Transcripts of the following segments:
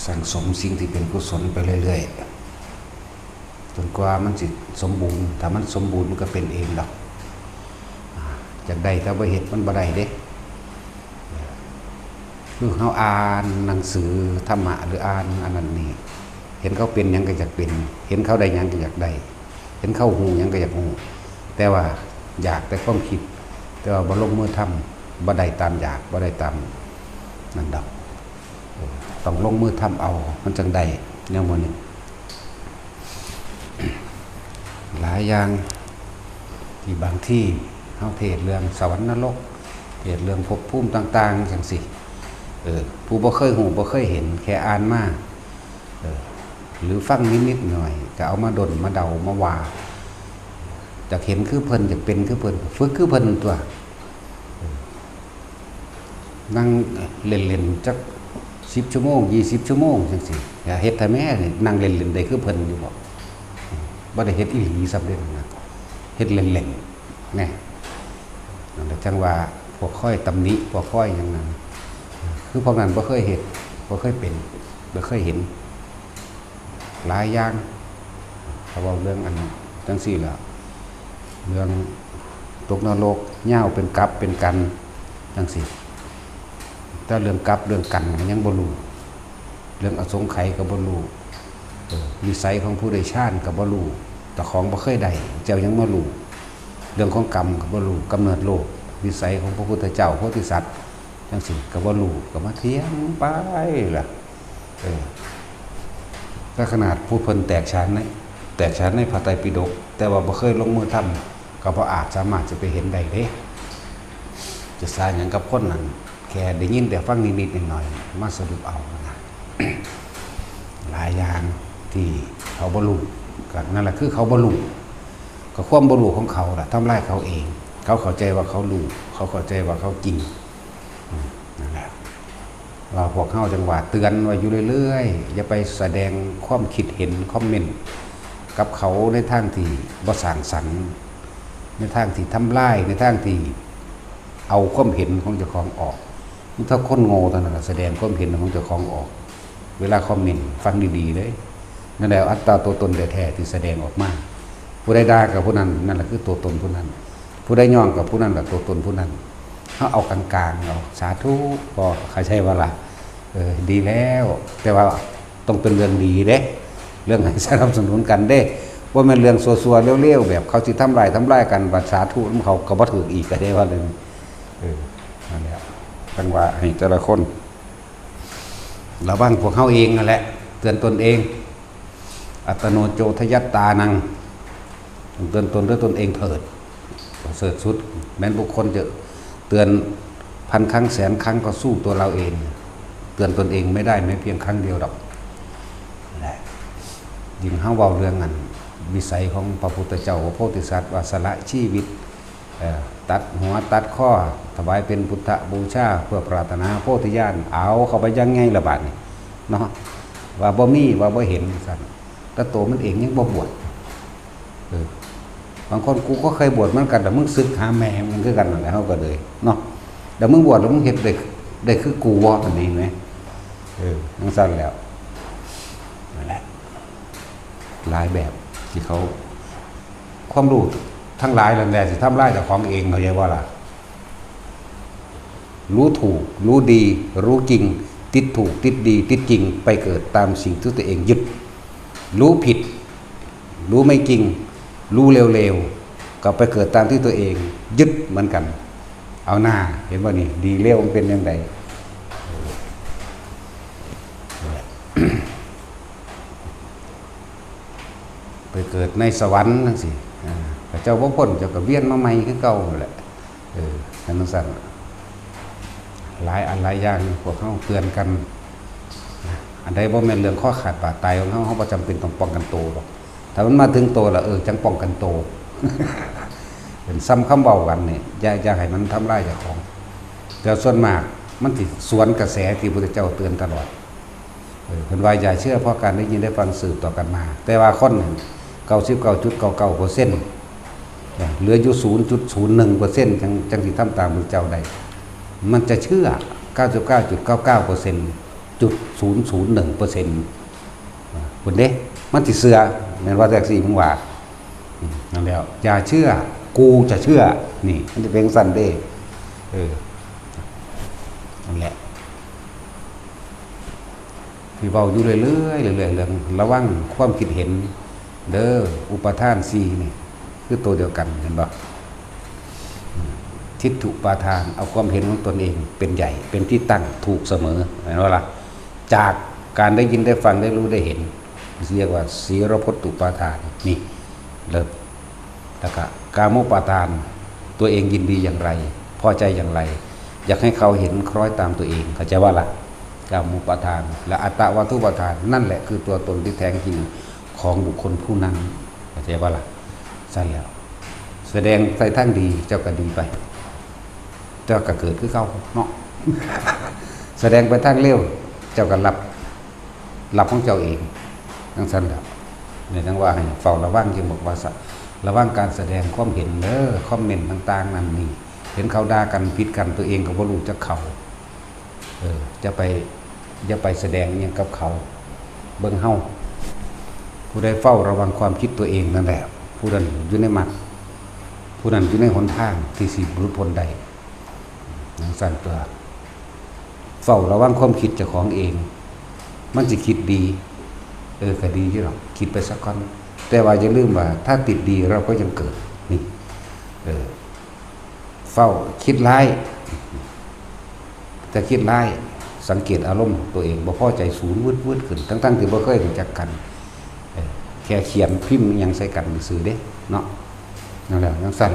สั่งสมสิ่งที่เป็นกุศลไปเรื่อยๆจนกว่ามันสิสมบูรณ์ถ้ามันสมบูรณ์มันก็เป็นเองดอกจากใดถ้าบ่เฮ็ดมันบ่ได้เด้คือเขาอ่านหนังสือธรรมะหรืออ่านอันนั้นนี่เห็นเขาเป็นหยังก็อยากเป็นเห็นเขาได้หยังก็อยากได้เห็นเขาหูหยังก็อยากหูแต่ว่าอยากแต่ความคิดแต่ว่าบ่ลงมือทำบ่ได้ตามอยากบ่ได้ตามนั่นดอกต้องลงมือทำเอามันจังได้แนวนี้หลายอย่างที่บางที่เขาเทศเรื่องสวรรค์นรกเทศเรื่องภพภูมิต่างๆจังสิผู้บ่เคยหูบ่เคยเห็นแค่อ่านมาหรือฟังนิดๆหน่อยก็เอามาดลมาเดามาว่าจะเห็นคือเพิ่นจะเป็นคือเพิ่นฝึกคือเพิ่นตัวนั่งเล่นๆจัก10 ชั่วโมง20 ชั่วโมงจังสิอย่าเฮ็ดให้แม่นี่นั่งเล่นๆได้คือเพิ่นอยู่บ่ได้เฮ็ดอีหลีซับเด้นะเฮ็ดเล่นๆแน่นั่นแหละจังว่าพวกค่อยตำหนิพวกค่อยอย่างนั้นคือพวกนั้นบ่เคยเฮ็ดบ่เคยเป็นบ่เคยเห็นหลายอย่างเขาบอกเรื่องอันจังซี่ล่ะเรื่องตกนรกเหย้าเป็นกับเป็นกันจังซี่แต่เรื่องกับเรื่องกันยังบ่รู้เรื่องอสงไขยก็บ่รู้วิสัยของผู้ใดชาติก็บ่รู้แต่ของบ่เคยได้เจ้ายังบ่รู้เรื่องของกรรมก็บ่รู้กำเนิดโลกวิสัยของพระพุทธเจ้าโพธิสัตว์จังซี่ก็บ่รู้ก็มาเถียงไปล่ะก็ขนาดผู้เพิ่นแตกฉานในพระไตรปิฎกแต่ว่าบ่เคยลงมือทำก็บ่อาจสามารถจะไปเห็นได้เด้จะสร้างหยังกับคนนั้นแค่ได้ยินแต่ฟังนิดๆหน่อยๆมาสรุปเอานะหลายอย่างที่เขาบ่รู้ก็นั่นแหละคือเขาบ่รู้ก็ความบ่รู้ของเขาล่ะทำลายเขาเองเขาเข้าใจว่าเขารู้เขาเข้าใจว่าเขาจริงนั่นแหละว่าพวกเฮาจังหวะเตือนไว้อยู่เรื่อยๆอย่าไปแสดงความคิดเห็นคอมเมนต์กับเขาในทางที่บ่สร้างสรรค์ในทางที่ทำลายในทางที่เอาความเห็นของเจ้าของออกถ้าคนโง่เท่านั้นแสดงความเห็นของเจ้าของออกเวลาคอมเมนต์ฟังดีๆเลยนั่นแหละอัตตาตัวตนแท้ๆที่แสดงออกมาผู้ใดด่ากับผู้นั้นนั่นแหละคือตัวตนผู้นั้นผู้ใดย่องกับผู้นั้นแหละตัวตนผู้นั้นเขาเอากลางๆเอาสาธุพอใครใช่ว่าล่ะดีแล้วแต่ว่าต้องเป็นเรื่องดีเด้เรื่องให้สนับสนุนกันเด้ว่ามันเรื่องซัวๆเลี้ยวๆแบบเขาสิทำลายกันว่าสาธุเขาก็บ่ถืออีกก็ได้ว่าเลยนั่นแหละจังว่าให้แต่ละคนระวังพวกเขาเองนั่นแหละเตือนตนเองอัตโนโจทยัตตานังเตือนตนด้วยตนเองเถิดเสริฐสุดแม้นบุคคลจะเตือน1,000 ครั้ง100,000 ครั้งก็สู้ตัวเราเองเตือนตนเองไม่ได้ไม่เพียงครั้งเดียวดอกแหละยิ่งเฮาเว้าเรื่องนั้นวิสัยของพระพุทธเจ้าพระโพธิสัตว์ว่าสละชีวิตตัดหัวตัดข้อถวายเป็นพุทธบูชาเพื่อปรารถนาโพธิญาณเอาเข้าไปยังไงละบาดนี่เนาะว่าบ่มีว่าบ่เห็นสั่นแต่ตัวมันเองยังบ่บวชบางคนกูก็เคยบวชเหมือนกันแต่มึงศึกหาแม่มึงคือกันนั่นแหละเฮาก็เลยเนาะแต่มึงบวชแล้วมึงเฮ็ดได้คือกูว่าอันนี้มั้ยจังซั่นแล้วนั่นแหละหลายแบบที่เขาความรู้ทั้งหลายนั่นแหละสิทำลายเจ้าของเองเขาเรียกว่าล่ะรู้ถูกรู้ดีรู้จริงติดถูกติดดีติดจริงไปเกิดตามสิ่งที่ตัวเองยึดรู้ผิดรู้ไม่จริงรู้เร็วๆก็ไปเกิดตามที่ตัวเองยึดเหมือนกันเอาหน้าเห็นว่านี่ดีเร็วมันเป็นยังไงไปเกิดในสวรรค์นั่นสิพระเจ้าบ่พ้นเจ้าก็เวียนมาใหม่คือเก่าแหละอันนั้นสั่นหลายอันหลายอย่างพวกเขาเตือนกันอันใดบ่แม่นเรื่องข้อขาดบาดตายของเขาบ่จำเป็นต้องป้องกันตัวหรอกถ้ามันมาถึงตัวแล้วจังป้องกันตัวเป็นซ้ำคำเว้ากันนี่อย่าให้มันทำลายเจ้าของแต่ส่วนมากมันสิสวนกระแสที่พระพุทธเจ้าเตือนตลอดเพิ่นว่าอย่าเชื่อเพราะการได้ยินได้ฟังสืบต่อกันมาแต่ว่าคน99.99%เหลืออยู่ 0.01% จังสิทำตามพระเจ้าได้มันจะเชื่อ 99.99% จ คนเด้มันสิเสือแม่นว่าแท็กซี่มึงว่านั่นแล้วอย่าเชื่อกูจะเชื่อนี่มันจะเป็นสั่นเด้นั่นแหละพี่เว้าอยู่เรื่อยๆเรื่องระวังความคิดเห็นเด้ออุปทาน4นี่คือตัวเดียวกันเห็นบ่ทิฏฐุปาทานเอาความเห็นของตนเองเป็นใหญ่เป็นที่ตั้งถูกเสมอเห็นบ่ล่ะจากการได้ยินได้ฟังได้รู้ได้เห็นเรียกว่าศีรพตุปาทานนี่เริ่มแล้วก็กาโมปาทานตัวเองยินดีอย่างไรพอใจอย่างไรอยากให้เขาเห็นคล้อยตามตัวเองเข้าใจว่าล่ะกาโมปาทานและอัตตวาทุปาทานนั่นแหละคือตัวตนที่แท้จริงของบุคคลผู้นั้นเข้าใจว่าล่ะใช่แล้วแสดงใส่ทางดีเจ้าก็ดีไปเจ้าก็เกิดคือเขาเนาะ แสดงไปทางเร็วเจ้าก็รับของเจ้าเองทั้งสั้นแล้วเนี่ยทั้งว่าให้เฝ้าระวังจึงบอกว่าระวังการแสดงความเห็นคอมเมนต์ต่างๆนั่นนี่เห็นเขาด่ากันผิดกันตัวเองก็บ่รู้จักเขาอย่าไปแสดงอย่างกับเขาเบิ่งเฮาผู้ใดเฝ้าระวังความคิดตัวเองนั่นแหละผู้นั้นอยู่ในมรรคผู้นั้นอยู่ในหนทางที่สิหลุดพ้นได้ทั้งสั้นตัวเฝ้าระวังความคิดเจ้าของเองมันสิคิดดีก็ดีที่หรอกคิดไปสักก่อนแต่ว่าอย่าลืมว่าถ้าติดดีเราก็ยังเกิดนี่เฝ้าคิดร้ายแต่คิดร้ายสังเกตอารมณ์ตัวเองบ่พอใจสูงวืดขึ้นทั้งที่บ่เคยรู้จักกันแค่เขียนพิมพ์ยังใส่กันสื่อเด้เนาะนั่นแหละยังสั้น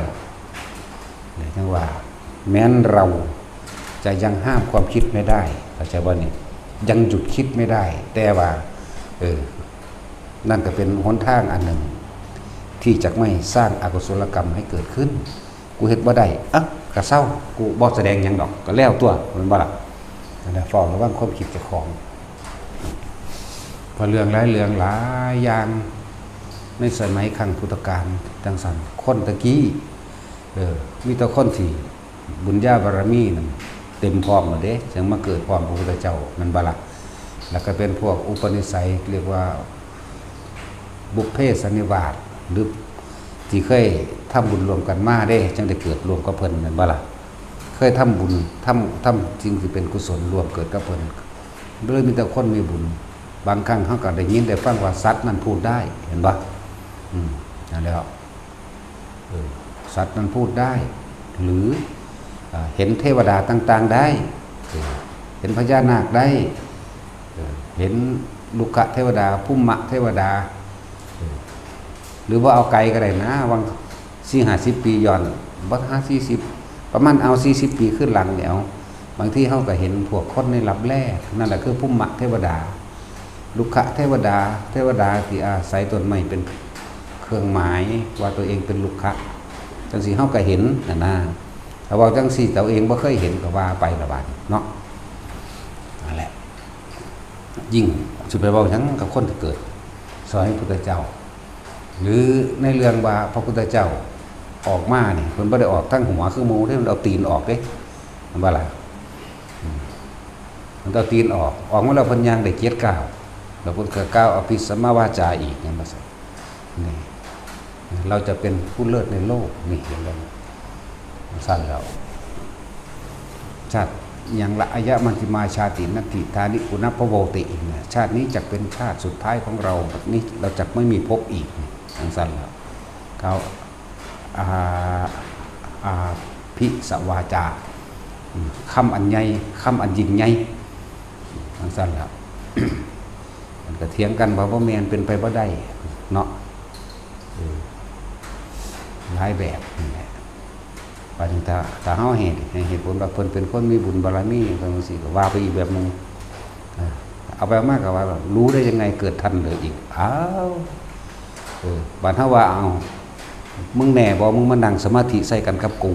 เลยทั้งว่าแม้นเราจะยังห้ามความคิดไม่ได้เข้าใจบ่นี่ยังหยุดคิดไม่ได้แต่ว่านั่นก็เป็นหนทางอันหนึ่งที่จะไม่สร้างอกุศลกรรมให้เกิดขึ้นกูเฮ็ดบ่ได้กระเศร้ากูบ่แสดงหยังดอกก็แล้วตัวมันบ่ล่ะนั่นแหละฟ้องระวังความคิดเจ้าของพอเรื่องหลายอย่างในสมัยครั้งพุทธกาลจังซั่นคนตะกี้มีแต่คนที่บุญญาบารมีนั่นเต็มพร้อมหมดเด้จึงมาเกิดพร้อมพระพุทธเจ้ามันบ่ล่ะแล้วก็เป็นพวกอุปนิสัยเรียกว่าบุพเพสันนิวาสหรือที่เคยทำบุญรวมกันมาได้จังได้เกิดรวมกับเพิ่นนั่นบ่ล่ะเคยทำบุญทำสิ่งที่เป็นกุศลรวมเกิดกับเพิ่นเลยมีแต่คนมีบุญบางครั้งเฮาก็ได้ยินได้ฟังว่าสัตว์มันพูดได้เห็นบ่นั่นแล้วสัตว์มันพูดได้หรือเห็นเทวดาต่างๆได้เห็นพญานาคได้เห็นลุกขเทวดาภูมิเทวดาหรือว่าเอาไกลก็ได้นะวัง40-50 ปีย้อนบ่40ประมาณเอา40 ปีขึ้นหลังแล้วบางที่เฮาก็เห็นพวกคนในลับแลนั่นแหละคือภูมิเทวดาลุกขเทวดาที่อาศัยต้นไม้เป็นเครื่องหมายว่าตัวเองเป็นลุกขะจังซี่เฮาก็เห็นนะถ้าว่าจังซี่ตัวเองบ่เคยเห็นก็ว่าไปละบาดเนาะนั่นแหละยิ่งสิไปเว้าหยังกับคนที่เกิดสอนให้พุทธเจ้าหรือในเรื่องว่าพระพุทธเจ้าออกมาเนี่ยเพิ่นบ่ได้ออกทั้งหัวคือหมูเด้มันเอาตีนออกเด้มันว่าล่ะมันเอาตีนออกมาแล้วเพิ่นย่างได้7 ก้าวแล้วเพิ่นก็ก้าวอภิสัมมาวาจาอีกจังว่าซั่นนี่เราจะเป็นผู้เลิศในโลกนี่เห็นแล้วสั้นแล้วชาติอย่างละอายะมัญจิมาชาตินัตถิธานิปุณพโวติชาตินี้จะเป็นชาติสุดท้ายของเราแบบนี้เราจะไม่มีภพอีกทั้งสั้นแล้วเขาภิสวาจาคำอันใหญ่คำอันยิ่งใหญ่ทั้งสั้นแล้ว มันก็เถียงกันว่าบ่แม่นเป็นไปบ่ได้เนาะหลายแบบนี่แหละว่าถึงถ้าเฮาเห็นเหตุผลว่าเพิ่นเป็นคนมีบุญบารมีจังซี่ก็ว่าไปอีกแบบนึงเอาไปมากก็ว่ารู้ได้ยังไงเกิดทันเลยอีกอ้าวบัดเฮาว่าเอามึงแน่บ่มึงมานั่งสมาธิใส่กันกับกู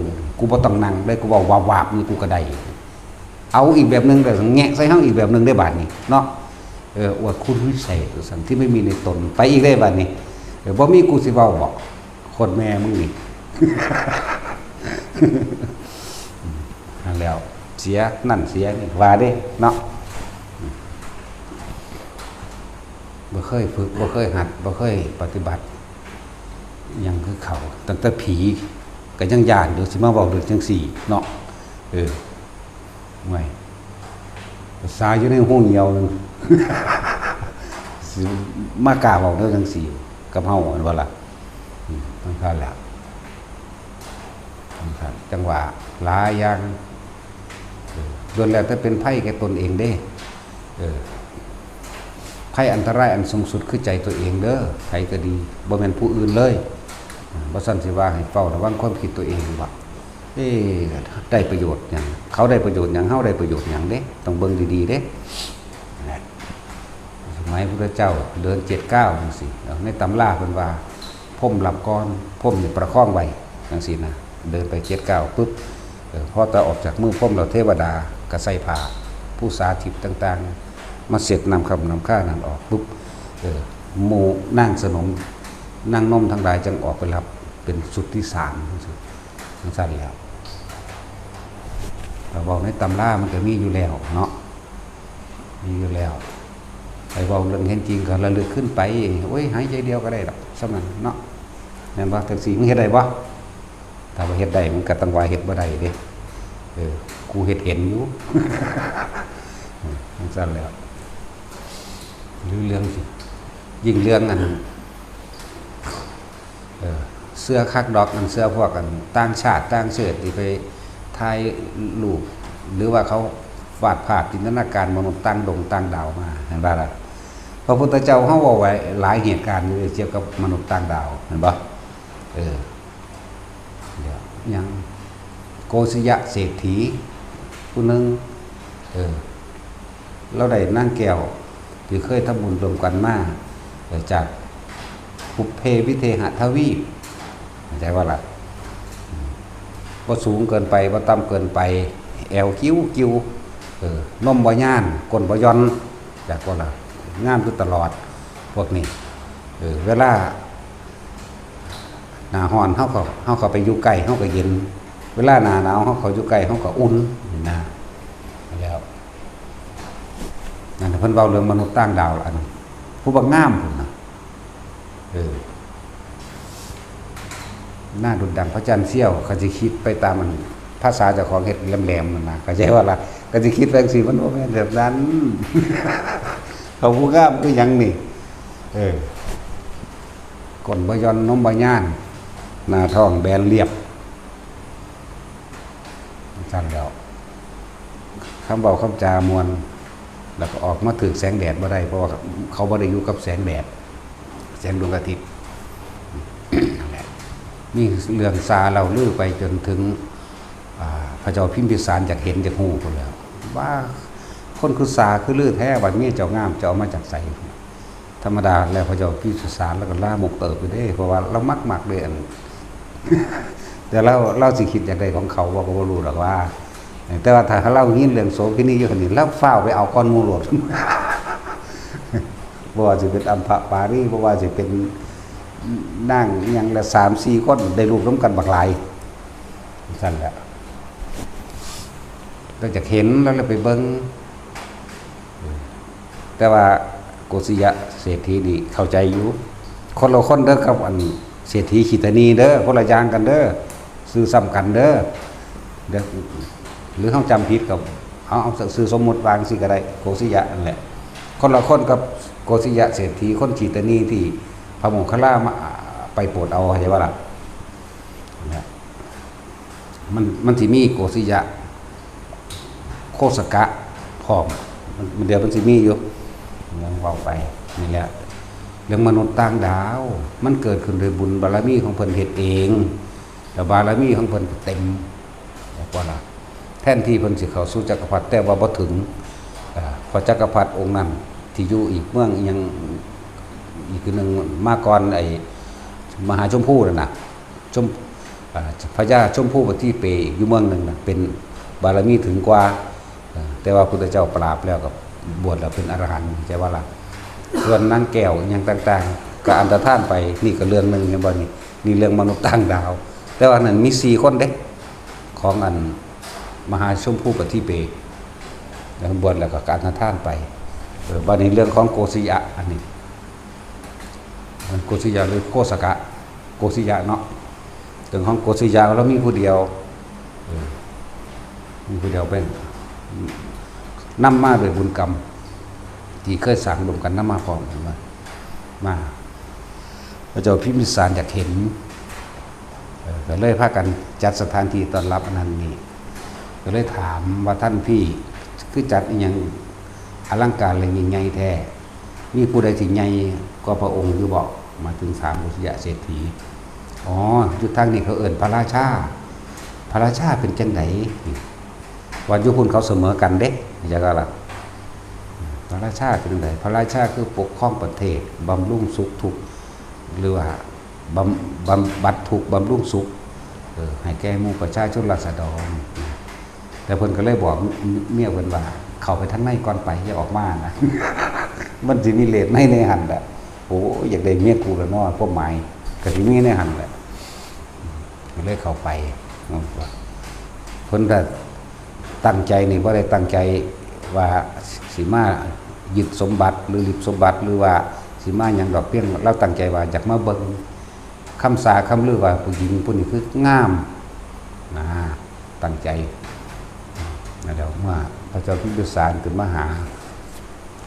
บ่ต้องนั่งได้กูเว้าวาบๆนี่กูก็ได้เอาอีกแบบนึงแต่แงะใส่เฮาอีกแบบนึงได้บาดนี้เนาะอวดคุณวิเศษสันที่ไม่มีในตนไปอีกได้บาดนี้บ่มีกูสิเว้าบ่คนแม่มึงนี่ นั่นแล้วเสียนั่นเสียนี่ว่าเด้เนาะ บ่เคยฝึกบ่เคยหัดบ่เคยปฏิบัติหยังคือเขาตั้งแต่ผีก็ยังย่านอยู่สิมาเว้าเรื่องจังซี่เนาะไม่ภาษาอยู่ในห้องเหี่ยวนึง สิมากล้าเว้าเรื่องจังซี่กับเฮาอันว่าล่ะมันคันแล้วจังหวะหลายอย่างล้วนแล้วแต่เป็นไผแก่ตนเองเด้ไผอันตรายอันสูงสุดคือใจตัวเองเด้อไผก็ดีบ่แม่นผู้อื่นเลยบ่ซั่นสิว่าให้เฝ้าระวังความคิดตัวเองว่าได้ประโยชน์หยังเขาได้ประโยชน์หยังเฮาได้ประโยชน์หยังเด้ต้องเบิ่งดีๆเด้สมัยพุทธเจ้าเดิน79จังซี่ในตำราเพิ่นว่าพรหมหลับก่อนพรหมนี่ประคองไว้จังซี่นะเดินไป79ปึ๊บพอตะออกจากมือพรหมแล้วเทวดาก็ใส่ผ้าผู้สาธิตต่างๆมาเสร็จนำคำนำข้านั้นออกปุ๊บหมู่นั่งสนมนั่งนมทั้งหลายจึงออกไปรับเป็นสุดที่3ทั้งสั้นแล้วเราบอกในตำรามันก็มีอยู่แล้วเนาะมีอยู่แล้วไปบอกเรื่องเห็นจริงก็ระลึกขึ้นไปโอ้ยหายใจเดียวก็ได้ดอกสำนั้นเนาะแม่นบ่จังซี่มึงเฮ็ดได้บ่ถ้าว่าเฮ็ดได้มันก็ต้องว่าเฮ็ดบ่ได้เด้กูเฮ็ดเห็นอยู่ ทั้งสั้นแล้วหรือเรื่องสิยิ่งเรื่องอันเสื้อคักดอกนั่นเสื้อพวกกันต่างชาติต่างเชื้อที่ไปถ่ายรูปหรือว่าเขาวาดภาพจินตนาการมนุษย์ต่างดาวมาเห็นบ่ล่ะพระพุทธเจ้าเฮาเว้าไว้หลายเหตุการณ์เกี่ยวกับมนุษย์ต่างดาวเห็นบ่เดี๋ยวยังโกศยะเศรษฐีผู้นึงเราได้นั่งแก้วที่เคยทำบุญรวมกันมาจากปุพเพวิเทหทวีปเข้าใจว่าล่ะบ่สูงเกินไปบ่ต่ำเกินไปแอวคิ้วนมบ่ย่านก้นบ่ย่อนจากว่าล่ะงามอยู่ตลอดพวกนี้เวลาหน้าร้อนเฮาก็ไปอยู่ใกล้เฮาก็เย็นเวลาหน้าหนาวเฮาก็อยู่ใกล้เฮาก็อุ่นนะแล้วนั่นเพิ่นเว้าเรื่องมนุษย์ต่างดาวล่ะผู้บักงามพุ่นน่ะหน้าดุจดังพระจันทร์เสี้ยวก็สิคิดไปตามมันภาษาเจ้าของเฮ็ดแหลมๆนั่นน่ะเข้าใจว่าล่ะก็สิคิดจังซี่มันบ่แม่นแบบนั้น เขาผู้งามคือหยังนี่ก้นบ่ย่อนนมบ่ย่านหน้าท้องแบนเรียบสั่นแล้วคำเว้าคำจามวลแล้วก็ออกมาถึกแสงแดดบ่ได้เพราะว่าเขาบ่ได้อยู่กับแสงแดดแสงดวงอาทิตย์นั่นแหละนี่เรื่องซาเราลือไปจนถึงพระเจ้าพิมพิสารอยากเห็นจากหูพุ่นแล้วว่าคนคือซาคือลือแท้บัดนี้เจ้างามจะเอามาจากไสธรรมดาแล้วพระเจ้าพิมพิสารแล้วก็ล่ามกเติบไปเด้เพราะว่าเรามักเด้อัน แต่เราสิคิดอย่างใดของเขาว่าก็บ่รู้หรอกว่าแต่ว่าถ้าเรายินเรื่องโสเภณีอยู่คนนี้แล้วฟ้าวไปเอาก้อนงูโลด บ่ว่าสิเป็นอัมพปารีบ่ว่าสิเป็นนั่งอย่างละ 3-4 คนได้รูปร่วมกันบักหลายสั่นแหละเราจะเห็นแล้วเราไปเบิ่งแต่ว่าโกศยะเศรษฐีนี่เข้าใจอยู่คนละคนเด้อกับอันเศรษฐีขิตานีเด้อคนละอย่างกันเด้อซื้อซ้ำกันเด้อหรือเฮาจำผิดกับเอาซื้อสมมุติวางสิก็ได้โกศยะนั่นแหละคนละคนกับโกศยะเศรษฐีคนขิตานีที่พระโมคคัลลามาไปโปรดเอาใช่ป่ะล่ะมันสิมีโกศยะโคสกะพร้อมมันเดี๋ยวมันสิมีอยู่มองเว้าไปนี่แหละเรื่องมนุษย์ต่างดาวมันเกิดขึ้นโดยบุญบารมีของเพิ่นเฮ็ดเองแต่บารมีของเพิ่นเต็มบอกว่าล่ะแทนที่เพิ่นสิเข้าสู่จักรพรรดิแต่ว่าบ่ถึงพอจักรพรรดิองค์นั้นที่อยู่อีกเมืองยังอีกนึงมาก่อนไอ้มหาชมพู่นั่นน่ะพญาชมพู่ปฏิเปอีกอยู่เมืองนึงน่ะเป็นบารมีถึงกว่าแต่ว่าพุทธเจ้าปราบแล้วก็บวชแล้วเป็นอรหันต์ใช่ว่าล่ะส่วนนางแก้วอย่างต่างๆก็อันตรธานไปนี่ก็เรื่องนึงเห็นบ่นี่เรื่องมนุษย์ต่างดาวแต่ว่านั้นมี4คนเด้ของอันมหาชมพู่ปฏิเปแล้วบวชแล้วก็อันตรธานไปบัดนี้เรื่องของโกศยะอันนี้ โกศิยะหรือโคสกะโกศิยะเนาะถึงของโกศิยะแล้วมีผู้เดียวมีผู้เดียวเป็นนำมาโดยบุญกรรมที่เคยสั่งรวมกันนำมาพร้อมกันมาพระเจ้าพิมพิสารอยากเห็นก็เลยพากันจัดสถานที่ต้อนรับอันนั้นนี่ก็เลยถามว่าท่านพี่คือจัดอย่างอลังการอะไรยิ่งใหญ่แท้มีผู้ใดที่ใหญ่ก็พระองค์คือบอกมาถึงสามโกศิยะเศรษฐีอ๋อจุดทางนี้เขาเอิ้นพระราชาพระราชาเป็นจังไดวันยุคุณเขาเสมอกันเด็กอย่างก็ล่ะพระราชาเป็นจังไดพระราชาคือปกครองประเทศบำรุงสุขทุกข์หรือว่าบำบัดทุกข์บำรุงสุขให้แก่หมู่ประชาชนราษฎรแต่เพิ่นก็เลยบอกเมียเพิ่นว่าเข้าไปทางในก่อนไปอย่าออกมานะ มันสิมีเลสในหันแหละโอ้อยากได้เมียกูแล้วเนาะพวกหมายก็สิมีในหันแหละก็เลยเข้าไปเพิ่นก็ตั้งใจนี่บ่ได้ตั้งใจว่าสิมายึดสมบัติหรือลิบสมบัติหรือว่าสิมาหยังดอกเพียงเราตั้งใจว่าอยากมาเบิ่งคำสาคำลือว่าผู้หญิงผู้นี้คืองามนะตั้งใจนะเดี๋ยวเมื่อพระเจ้าพิมพิสารขึ้นมาหา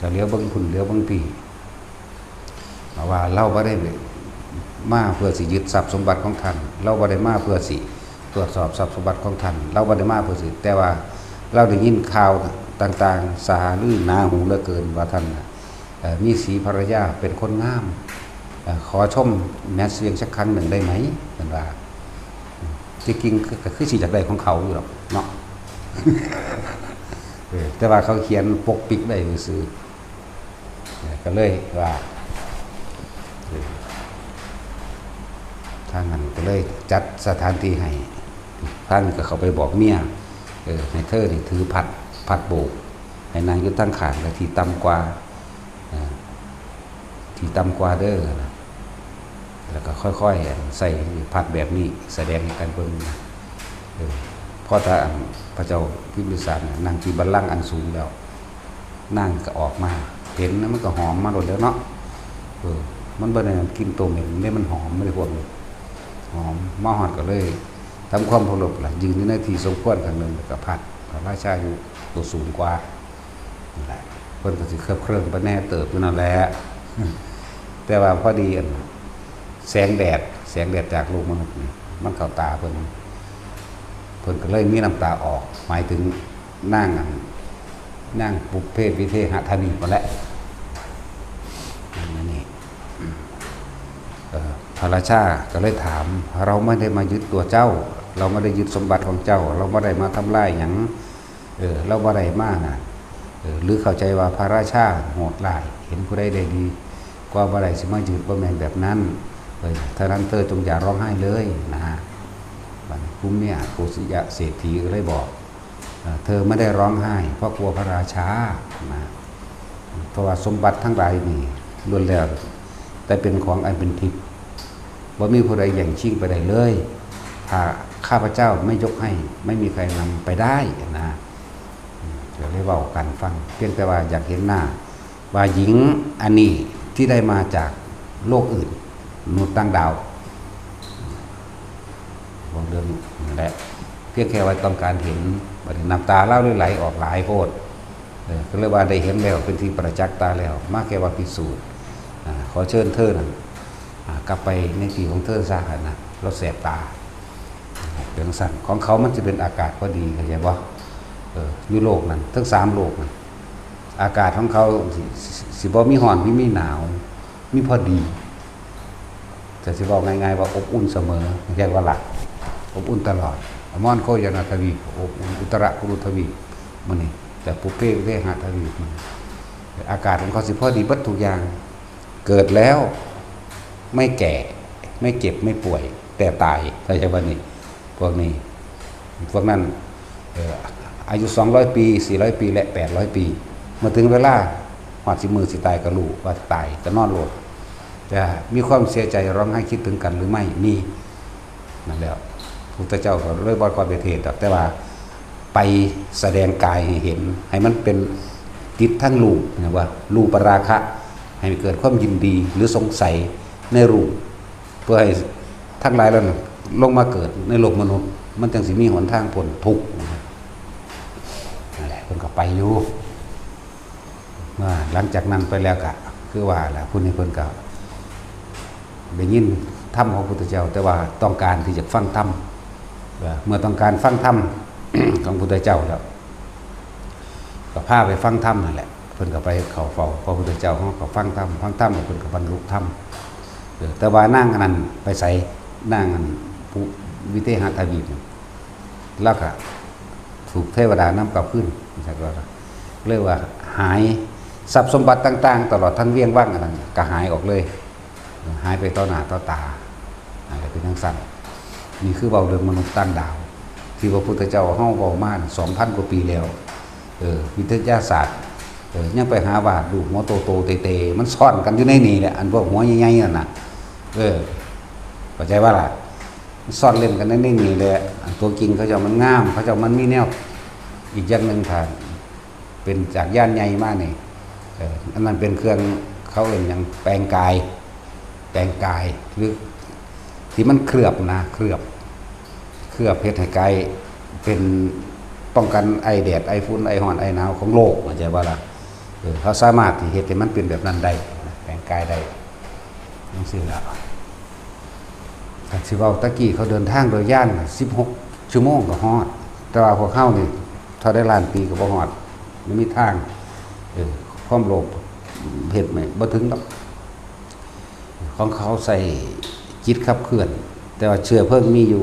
ก็เลี้ยวเบิ่งคุณเลี้ยวเบิ่งพี่ว่าเราบ่ได้มาเพื่อสิยึดทรัพย์สมบัติของท่านเราบ่ได้มาเพื่อสิตรวจสอบทรัพย์สมบัติของท่านเราบ่ได้มาเพื่อสิแต่ว่าเราได้ยินข่าวต่างๆสาลือนาหูเหลือเกินว่าท่านมีสีภรรยาเป็นคนงามขอชมแม้เสียงสักครั้งหนึ่งได้ไหมเป็นว่าจริงๆก็คือสิจากใดของเขาอยู่หรอกเนาะ แต่ว่าเขาเขียนปกปิดได้ซื่อก็เลยว่าทางนั้นก็เลยจัดสถานที่ให้ท่านก็เขาไปบอกเมียให้เธอนี่ถือผัดโบกให้นางยุตั้งขางและที่ต่ำกว่าเด้อแล้วก็ค่อยๆใส่ผัดแบบนี้แสดงให้กันเบิ่งพอถ้าพระเจ้าพิมพิสารนั่งที่บัลลังก์อันสูงแล้วนั่งก็ออกมาเห็นนะมันก็หอมมาหมดแล้วเนาะมันบ่ได้กินตัวเหม็นได้มันหอมไม่ได้พวกนี้หอมมาหอดก็เลยทำความเคารพล่ะยืนในนาทีสมควรทางนึงกับผัดพระราชาอยู่ตัวสูงกว่านั่นแหละเพิ่นก็สิเครื่องไปแน่เติบอยู่นั่นแหละแต่ว่าพอดีแสงแดดจากโลกมนุษย์มันเข้าตาเพิ่นก็เลยมีน้ำตาออกหมายถึงนั่งปุเพศวิเทหธานีมาแล้วนี่พระราชาก็เลยถามเราไม่ได้มายึดตัวเจ้าเราไม่ได้ยึดสมบัติของเจ้าเราไม่ได้มาทำลายอย่างเราไม่ได้มากนะหรือเข้าใจว่าพระราชาโหดร้ายเห็นผู้ใดได้ดีกว่าบ่ได้สิมายึดบ่แม่นแบบนั้นถ้านั้นเธอจงอย่าร้องไห้เลยนะฮะภูมิเนี่ยโกศิยะเศรษฐีก็เลยบอกเธอไม่ได้ร้องไห้เพราะกลัวพระราชานะเพราะว่าสมบัติทั้งหลายนี่ล้วนแล้วแต่เป็นของอันเป็นทิพย์บ่มีผู้ใดแย่งชิงไปได้เลยถ้าข้าพเจ้าไม่ยกให้ไม่มีใครนำไปได้นะเดี๋ยวได้เว้ากันฟังเพียงแต่ว่าอยากเห็นหน้าว่าหญิงอันนี้ที่ได้มาจากโลกอื่นมนุษย์ต่างดาวบอกเรื่องนั่นแหละเพียงแค่ว่าต้องการเห็นบัดนี้น้ำตาเล่าไหลออกหลายโพดก็เลยว่าได้เห็นแล้วเป็นที่ประจักษ์ตาแล้วมาแค่ว่าพิสูจน์ขอเชิญเธอนะกลับไปในที่ของเธอซะนะเราแสบตาเรื่องสั่นของเขามันจะเป็นอากาศพอดีเข้าใจบ่ยุโรปนั่นทั้ง3โลกนั่นอากาศของเขาสิบ่มีร้อนมีหนาวมีพอดีแต่สิบอกง่ายๆว่าอบอุ่นเสมอแค่ว่าหลักอบอุ่นตลอดอมรโคยนาทวีอบอุ่นอุตระกุรุทวีมันนี่แต่ปุเพเวหะทวีมันอากาศของเขาสิพอดีเบิดทุกอย่างเกิดแล้วไม่แก่ไม่เจ็บไม่ป่วยแต่ตายเข้าใจว่านี่พวกนั้นอายุ200 ปี400 ปีและ800 ปีเมื่อถึงเวลาหอดสิมือสิตายก็รู้ว่าตายก็นอนโลดจะมีความเสียใจร้องไห้คิดถึงกันหรือไม่มีนั่นแล้วพระพุทธเจ้าก็เลยบอกความเป็นเทศแต่ว่าไปแสดงกายให้เห็นให้มันเป็นติดทั้งรูปนะว่ารูปราคะให้เกิดความยินดีหรือสงสัย ในรูปเพื่อให้ทั้งหลายแล้วลงมาเกิดในโลกมนุษย์มันจึงสิมีหนทางพ้นทุกข์นั่นแหละเพิ่นก็ไปอยู่หลังจากนั้นไปแล้วก็คือว่าแหละผู้นี้เพิ่นก็ได้ยินธรรมของพระพุทธเจ้าแต่ว่าต้องการที่จะฟังธรรมเมื่อต้องการฟังธรรม ของพระพุทธเจ้าแล้วก็พาไปฟังธรรมนั่นแหละเพิ่นก็ไปเข้าเฝ้าพระพุทธเจ้าเขาก็ฟังธรรมแล้วเพิ่นก็บรรลุธรรมแต่ว่านั่งอันนั้นไปใส่นั่งอันผู้วิเทหทวีปแล้วก็ถูกเทวดานำกลับขึ้นใช่ก็เรียกว่าหายทรัพย์สมบัติต่างๆตลอดทั้งเวียงว่างอันนั้นก็หายออกเลยหายไปต่อหน้าต่อตาอะไรเป็นทั้งสั้นนี่คือเบาเรื่องมนุษย์ต่างดาวที่พระพุทธเจ้าเฮาเว้ามา 2,000 กว่าปีแล้ววิทยาศาสตร์ยังไปหาวาดดูหัวโตๆเตๆมันซ่อนกันอยู่ในนี่แหละอันพวกหัวใหญ่ๆนั่นน่ะเข้าใจว่าล่ะซ่อนเล่นกันในนี่แหละตัวจริงเขาเจ้ามันงามเขาเจ้ามันมีแนวอีกอย่างนึงทางเป็นจากย่านใหญ่มากนี่อันนั้นเป็นเครื่องเขาเรียกอย่างแปลงกายหรือที่มันเคลือบนะเคลือบเฮ็ดให้กายเป็นป้องกันไอแดดไอฝุ่นไอร้อนไอหนาวของโลกเข้าใจว่าล่ะเขาสามารถที่เฮ็ดให้มันเป็นแบบนั้นได้แปลงกายได้จังซี่ล่ะสิเว้าตะกี้เขาเดินทางโดยย่าน16 ชั่วโมงก็ฮอดแต่ว่าพวกเฮานี่ถ้าได้ล้านปีก็บ่ฮอดไม่มีทางความโลภเฮ็ดไม่บ่ถึงดอกของเขาใส่จิตขับเคลื่อนแต่ว่าเชื้อเพลิงมีอยู่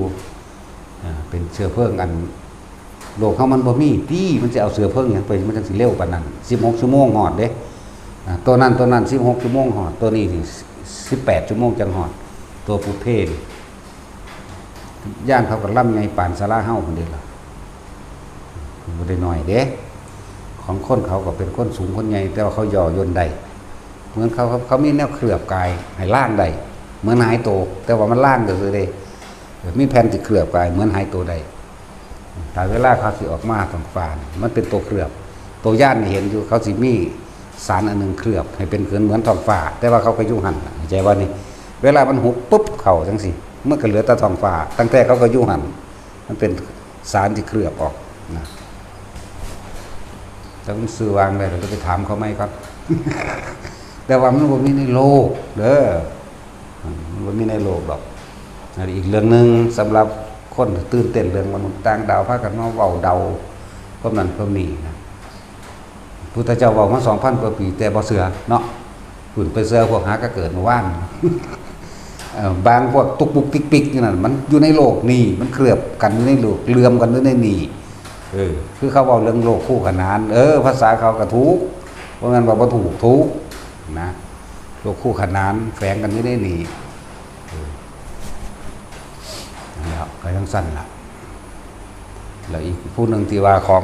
เป็นเชื้อเพลิงอันโลกเขามันบ่มีที่มันจะเอาเชื้อเพลิงหยังไปมันจังสิเร็วปานนั้น16 ชั่วโมงฮอดเด้ตัวนั้น16 ชั่วโมงฮอดตัวนี้สิ18 ชั่วโมงจังฮอดตัวปุเพย่านเขาก็ล่ำใหญ่ปานศาลาเฮาพุ่นเด้ล่ะบ่ได้น้อยเด้ของคนเขาก็เป็นคนสูงคนใหญ่แต่ว่าเขาย่อย่นได้เหมือนเขามีแนวเคลือบกายให้ล่างได้เหมือนหายโตแต่ว่ามันล่างก็คือได้มีแผ่นที่เคลือบกายเหมือนหายโตได้แต่เวลาเขาสิออกมาทางฟ้ามันเป็นตัวเคลือบตัวย่านเห็นอยู่เขาสิมีสารอันนึงเคลือบให้เป็นเหมือนท้องฟ้าแต่ว่าเขาก็อยู่หั่นใจว่านี่เวลามันหุบปุ๊บเข้าจังซี่เมื่อก็เหลือแต่ท้องฟ้าตั้งแต่เขาก็อยู่หั่นมันเป็นสารที่เคลือบออกนะต้องซื้อวางได้เราไปถามเขาไหมครับ แต่ว่ามันบ่มีในโลกเด้อมันบ่มีในโลกหรอกอีกเรื่องนึงสำหรับคนตื่นเต้นเรื่องมนุษย์ต่างดาวพากันมาเว้าเดาพวกนั้นพวกนี้นะพุทธเจ้าเว้ามา 2,000 กว่าปีแต่บ่เชื่อเนาะพุ่นไปเชื่อพวกหาก็เกิดเมื่อวาน บางพวกตุกปุกติกปิกนั่นมันอยู่ในโลกนี่มันเคลือบกันอยู่ในโลกเลื่อมกันอยู่ในนี่คือเขาเอาเรื่องโลกคู่ขนานภาษาเขาก็ถูกเพราะงั้นว่าบ่ถูกนะโลกคู่ขนานแฝงกันอยู่ในนี่แล้วก็ทั้งสั้นล่ะแล้วอีกผู้หนึ่งที่ว่าของ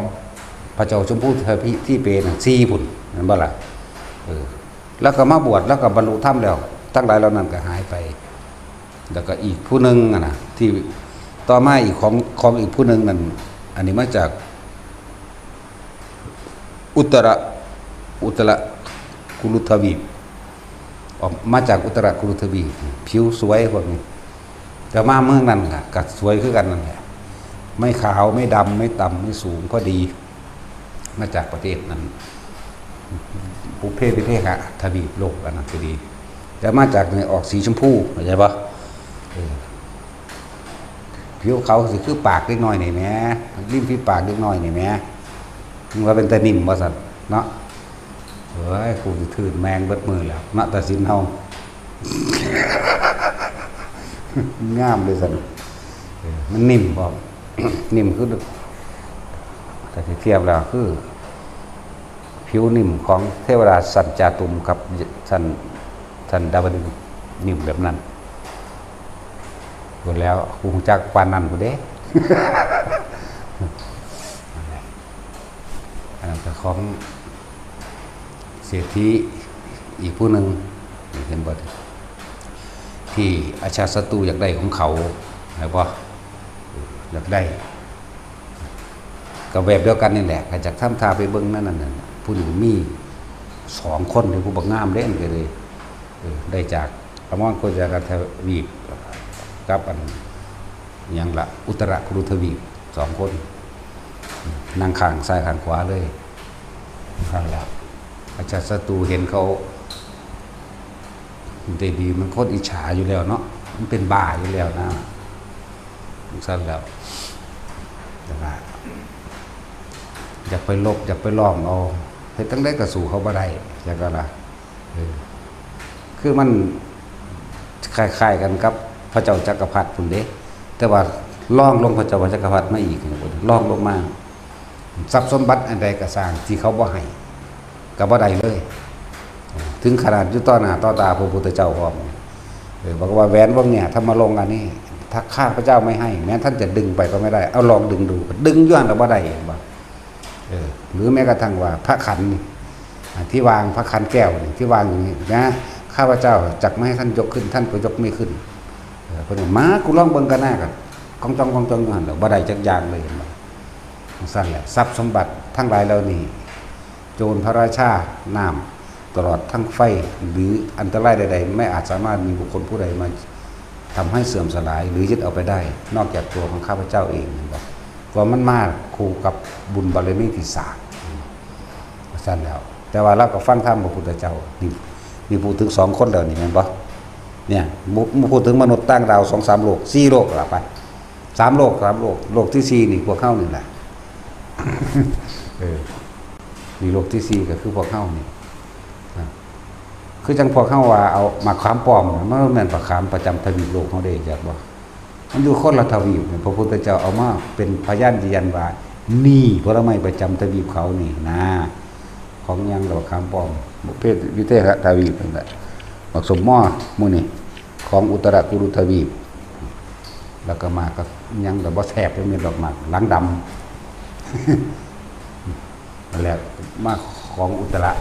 พระเจ้าชมพูที่เป็น4 พุ่นนั่นบ่ล่ะแล้วก็มาบวชแล้วก็บรรลุธรรมแล้วทั้งหลายเหล่านั้นก็หายไปแล้วก็อีกผู้หนึ่งนะที่ต่อมาอีกของอีกผู้หนึ่งนั่นอันนี้มาจากอุตรกุรุทวีปออกมาจากอุตรกุรุทวีปผิวสวยพวกนี้แต่มาเมืองนั้นก็สวยคือกันนั่นแหละไม่ขาวไม่ดำไม่ต่ำไม่สูงพอดีมาจากประเทศนั้นปุเพวิเทหะทวีปโลกอันนั้นก็ดีแต่มาจากเนี่ยออกสีชมพูเข้าใจปะผิวเขาสิคือปากเล็กน้อยนี่แหมริมฝีปากเล็กน้อยนี่แหมมันว่าเป็นตะนิ่มว่าซั่นเนาะเฮ้ยกูสิถือแมงเบิดมือแล้วณตัดสินเฮางามเลยซั่นมันนิ่มบ่ นิ่มคือถ้าเทียบแล้วคือผิวนิ่มของเทวดาสันจาตุมกับสันดาวดึงนิ่มแบบนั้นหมดแล้วคงจักปานนั้นกูเด้อันนั้นก็ของเศรษฐีอีกผู้หนึ่งเห็นบ่ที่อาชาศัตรูอยากได้ของเขาอะไรบ่อยากได้กับแบบเดียวกันนี่แหละใครจากถ้ำทาไปเบิ้งนั่นน่ะผู้หญิงมี2 คนในผู้บักงามเล่นกันเลยได้จาก อมรโคจรทวีปกับอันอย่างละอุตรกุรุทวีป2 คนนั่งข้างซ้ายข้างขวาเลยนั่นแหละอาจารย์ศัตรูเห็นเขาได้ดีมันโคตรอิจฉาอยู่แล้วเนาะมันเป็นบ้าอยู่แล้วนะสั้นแล้วแต่ว่าอยากไปลบอยากไปล้อมเอาเฮ็ดตั้งได้กระสู่เขาบ่ได้จังก็ล่ะคือมันคล้ายๆกันกับพระเจ้าจักรพรรดิพุ่นเด้แต่ว่าล่องลงพระเจ้าจักรพรรดิมาอีกล่องลงมาทรัพย์สมบัติอันใดก็สร้างที่เขาบ่ให้ก็บ่ได้เลยถึงขนาดอยู่ต่อหน้าต่อตาพระพุทธเจ้าพร้อมบอกว่าแหวนวงเนี่ยถ้ามาลงอันนี้ถ้าข้าพระเจ้าไม่ให้แม้ท่านจะดึงไปก็ไม่ได้เอาลองดึงดูดึงย้อนแล้วบ่ได้บ่หรือแม้กระทั่งว่าพระขันที่วางพระขันแก้วที่วางอย่างนี้นะข้าพเจ้าจักไม่ให้ท่านยกขึ้นท่านก็ยกไม่ขึ้นคนนี้มากูลองเบิ่งกันหน้ากันกองจองอยู่หั่นแล้วบ่ได้จักอย่างเลยสั่นแหละทรัพย์สมบัติทั้งหลายเหล่านี้โจรพระราชาน้ำตลอดทั้งไฟหรืออันตรายใดๆไม่อาจสามารถมีบุคคลผู้ใดมาทำให้เสื่อมสลายหรือยึดเอาไปได้นอกจากตัวของข้าพเจ้าเองเพราะมันมาคู่กับบุญบารมีที่สร้างสั่นแล้วแต่ว่าเราก็ฟังธรรมพระพุทธเจ้านี่พูดถึง2 คนแล้วนี่แม่นบ่เนี่ยพูดถึงมนุษย์ต่างดาว 2-3 โลก4 โลกละไป3 โลกโลกที่4นี่พวกเฮานี่แหละนี่โลกที่4ก็คือพวกเฮานี่คือจังพวกเฮาว่าเอามาขามป้อมมันแม่นประขามประจำทวีปโลกเฮาได้จักบ่มันอยู่คนละทวีปพระพุทธเจ้าเอามาเป็นพยานยืนยันว่านี่ผลไม้ประจำทวีปเขานี่นะของยังดอกขามป้อมประเภทวิเทหทวีปนั่นแหละบักสมหม้อมื้อนี้ของอุตรกุรุทวีปแล้วก็มาก็ยังดอกบ่แซ่บเป็นดอกหมากหลังดำนั่นแหละมาของอุตระ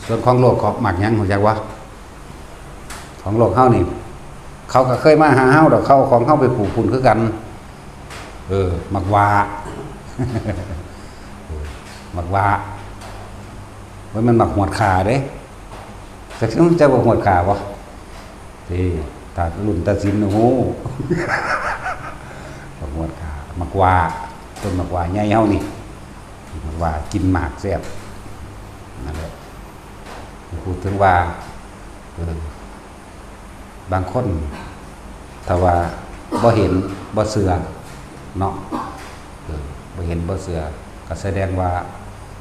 ส่วนของโลกของหมักยังรู้จักวะของโลกเฮานี่เขาก็เคยมาหาเฮาดอกเขาของเฮาไปปลูกพุ่นคือกันหมักวาหมักวาว่ามันหมักหวดขาเด้แต่ที่มันจะบอกหวดขาบ่ที่ตาลุ่นตาสินโอ้โหหมักหวดขาหมักวาต้นหมักวาใหญ่เฮานี่หมักวากินหมากแซ่บนั่นแหละพูดถึงว่าบางคนถ้าว่าบ่เห็นบ่เสือเนาะบ่เห็นบ่เสือก็แสดงว่า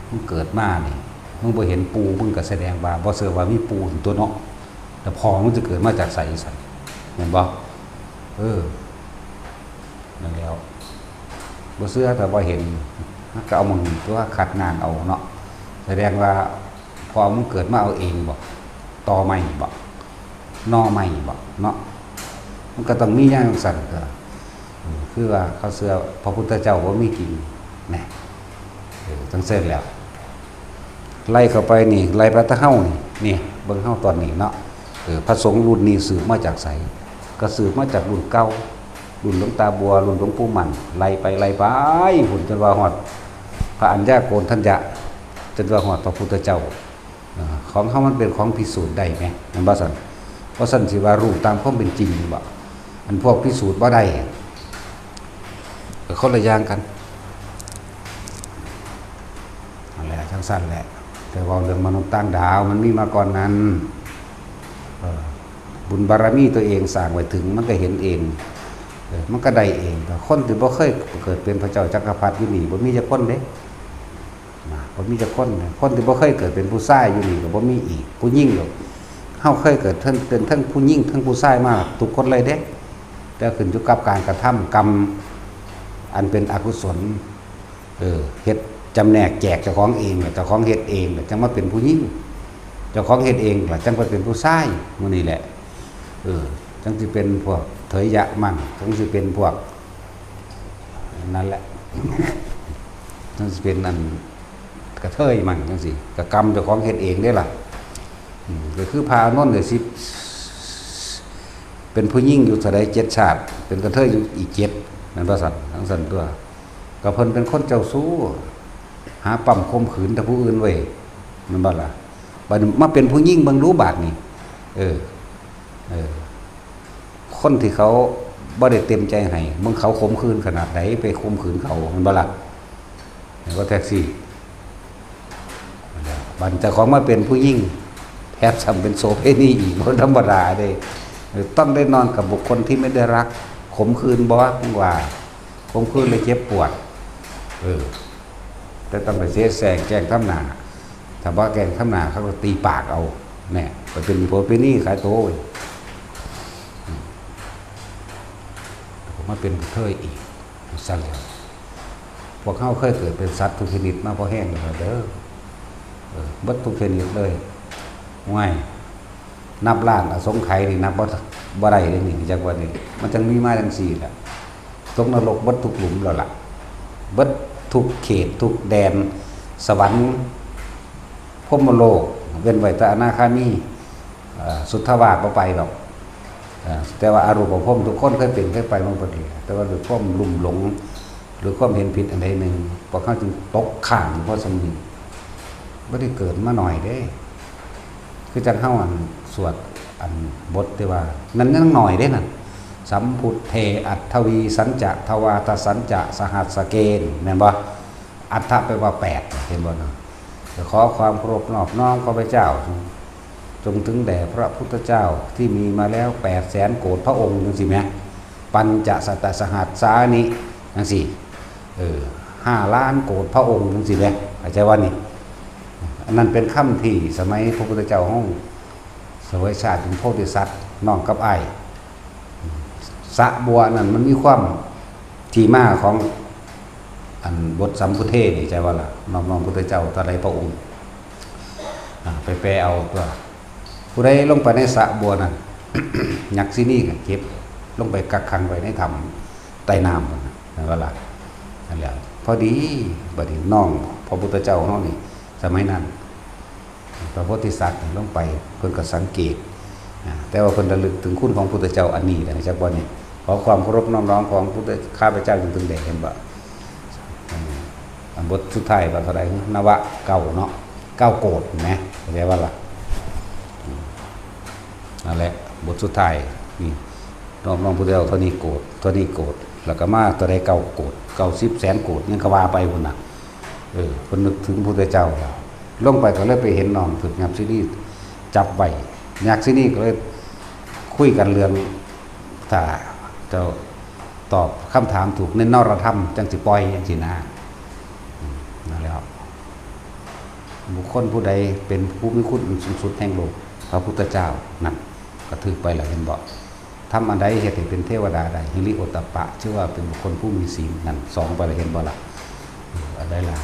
มึงเกิดมานี่มึงบ่เห็นปูมึงก็แสดงว่าบ่เสือว่ามีปูตัวเนาะแต่พอมึงจะเกิดมาจากไสสันเห็นบ่นั่นแล้วบ่เสือแต่บ่เห็นก็เอามึงตัวขัดงานเอาเนาะแสดงว่าพอมึงเกิดมาเอาเองบ่ต่อใหม่บ่นอใหม่บ่เนาะมันก็ต้องมีอย่างสั่นก็คือว่าเขาเชื่อพระพุทธเจ้าว่ามีจริงนะจังเสร็จแล้วไล่เข้าไปนี่ไล่พระตะเฮ้านี่เบิ่งเฮ้าตอนนี้เนาะพระสงฆ์รุ่นนี้สืบมาจากไสก็สืบมาจากรุ่นเก่ารุ่นหลวงตาบัวรุ่นหลวงปู่มั่นไล่ไปหุ่นจนว่าฮอดพระอัญญาโกณทัญญะจนว่าฮอดพระพุทธเจ้าของเฮามันเป็นของพิสูจน์ได้ไหมมันบ่ซั่นเพราะซั่นสิว่ารู้ตามความเป็นจริงบ่อันพวกพิสูจน์บ่ได้ก็คนละอย่างกันนั่นแหละจังซั่นแหละแต่ว่าเรื่องมนุษย์ต่างดาวมันมีมาก่อนนั้นบุญบารมีตัวเองสร้างไว้ถึงมันก็เห็นเองมันก็ได้เองแต่คนที่บ่เคยเกิดเป็นพระเจ้าจักรพรรดิอยู่นี่บ่มีจักคนเด้บ่มีจักคนคนที่บ่เคยเกิดเป็นผู้ชายอยู่นี่ก็บ่มีอีกผู้หญิงหรอกเฮาเคยเกิดเป็นทั้งผู้หญิงทั้งผู้ชายมาทุกคนเลยเด้แต่ขึ้นอยู่กับการกระทำกรรมอันเป็นอกุศลเฮ็ดจำแนกแจกเจ้าของเองเจ้าของเฮ็ดเองจังมาเป็นผู้หญิงเจ้าของเฮ็ดเองล่ะจังไปเป็นผู้ชายมื้อนี้แหละจังสิเป็นพวกเถยยะมั่งจังสิเป็นพวกนั่นแหละจังสิเป็นนั่นกระเทยมั่งจังสิกะกรรมเจ้าของเฮ็ดเองเด้ล่ะก็คือพาโน่นเลยเป็นผู้หญิงอยู่เท่าใด7 ชาติเป็นกระเทยอยู่อีก7นั่นว่าซั่นทั้งซั่นตัวก็เพิ่นเป็นคนเจ้าชู้หาปั๊มข่มขืนแต่ผู้อื่นไว้มันบ่ล่ะบัดมาเป็นผู้หญิงเบิ่งรู้บาดนี่ เออคนที่เขาบ่ได้เต็มใจให้มึงเขาข่มขืนขนาดไหนไปข่มขืนเขามันบ่ล่ะก็แท็กซี่บันจะของมาเป็นผู้ยิ่งแทบซ้ำเป็นโสเภณีอีกบ่ธรรมดาเด้ต้องได้นอนกับบุคคลที่ไม่ได้รักข่มขืนบ่ว่าข่มขืนเลยเจ็บปวดแต่ต้องไปเสียแสงแกงทำหน้าถ้าบ่แกงทำหน้าเขาก็ตีปากเอาแน่ไปเป็นโสเภณีขายโตมาเป็นเทยอีกสั่นแล้วพวกเขาเคยเกิดเป็นสัตว์ทุกชนิดมาพอแห้งเลยเด้อบัดทุกชนิดเลยง่ายนับล้านอสงไขยนี่นับบ่ได้เลยนี่จังว่านี่มันจังมีมาจังสี่แหละตกนรกบัดทุกหลุมแล้วล่ะบัดทุกเขตทุกแดนสวรรค์พรหมโลกเว้นไว้แต่อนาคามีสุทธาวาสบ่ไปดอกแต่ว่าอารูปภพทุกคนเคยเป็นเคยไปมันพอดีแต่ว่าด้วยความลุ่มหลงหรือความเห็นผิดอันใดหนึ่งพอเขาจึงตกข้างเพราะสมิงไม่ได้เกิดมาหน่อยเด้คือจังเข้าอันสวดอันบทที่ว่านั้นยังหน่อยได้นั่นสัมพุทเทอัตถวีสัญจะทวาตสัญจะสหัสเกณฑ์แม่นบ่อัตถะแปลว่า8เห็นบ่เนาะขอความเคารพนอบน้อมข้าพเจ้าจงถึงแด่พระพุทธเจ้าที่มีมาแล้ว800,000 โกรธพระองค์จังสิแม่ปัญจสัตตสหัสสานิจังสิ5 ล้านโกรธพระองค์จังสิแม่เข้าใจว่านี่อันนั้นเป็นคำที่สมัยพระพุทธเจ้าห้องเสวยชาติถึงโพธิสัตว์น้องกับไอ้สะบัวนั่นมันมีความที่มาของอันบทสัมพุทเทศนี่ใจว่าล่ะน้องพุทธเจ้าตะไดพระองค์ไปแปลเอาตัวผู้ใดลงไปในสระบัวนั่น ยักษ์ที่นี่เก็บลงไปกักขังไว้ในถ้ำใต้น้ำนั่นว่าล่ะนั่นแหละพอดีบัดนี้น้องพระพุทธเจ้าน้องนี่สมัยนั้นพระโพธิสัตว์ลงไปเพิ่นก็สังเกตแต่ว่าเพิ่นระลึกถึงคุณของพุทธเจ้าอันนี้นะจักบ่นี่ขอความเคารพน้อมน้อมของพุทธข้าพเจ้าจึงถึงได้เห็นบ่บทสุดท้ายว่าเท่าใดนวะเก่าเนาะ9 โกรธนะเข้าใจว่าล่ะนั่นแหละบทสุดท้ายนี่น้องพุทธเจ้าเท่านี้โกรธเท่านี้โกรธแล้วก็มาตัวใด9 โกรธ90,000,000 โกรธยังก็ว่าไปพุ่นน่ะเพิ่นนึกถึงพุทธเจ้าลงไปก็เลยไปเห็นน้องฝึกยักษ์ที่นี่จับไว้ยักษ์ที่นี่ก็เลยคุยกันเรื่องถ้าเจ้าตอบคำถามถูกในนรธรรมจังสิปล่อยจังสินะนั่นแหละบุคคลผู้ใดเป็นผู้มีคุณสูงสุดแห่งโลกพระพุทธเจ้านั่นก็ถือไปแล้วเห็นบอกทำอันใดเหตุให้เป็นเทวดาใดฮิริโอตตัปปะชื่อว่าเป็นบุคคลผู้มีศีลนั่น2ไปแล้วเห็นบ่ล่ะอะไรล่ะ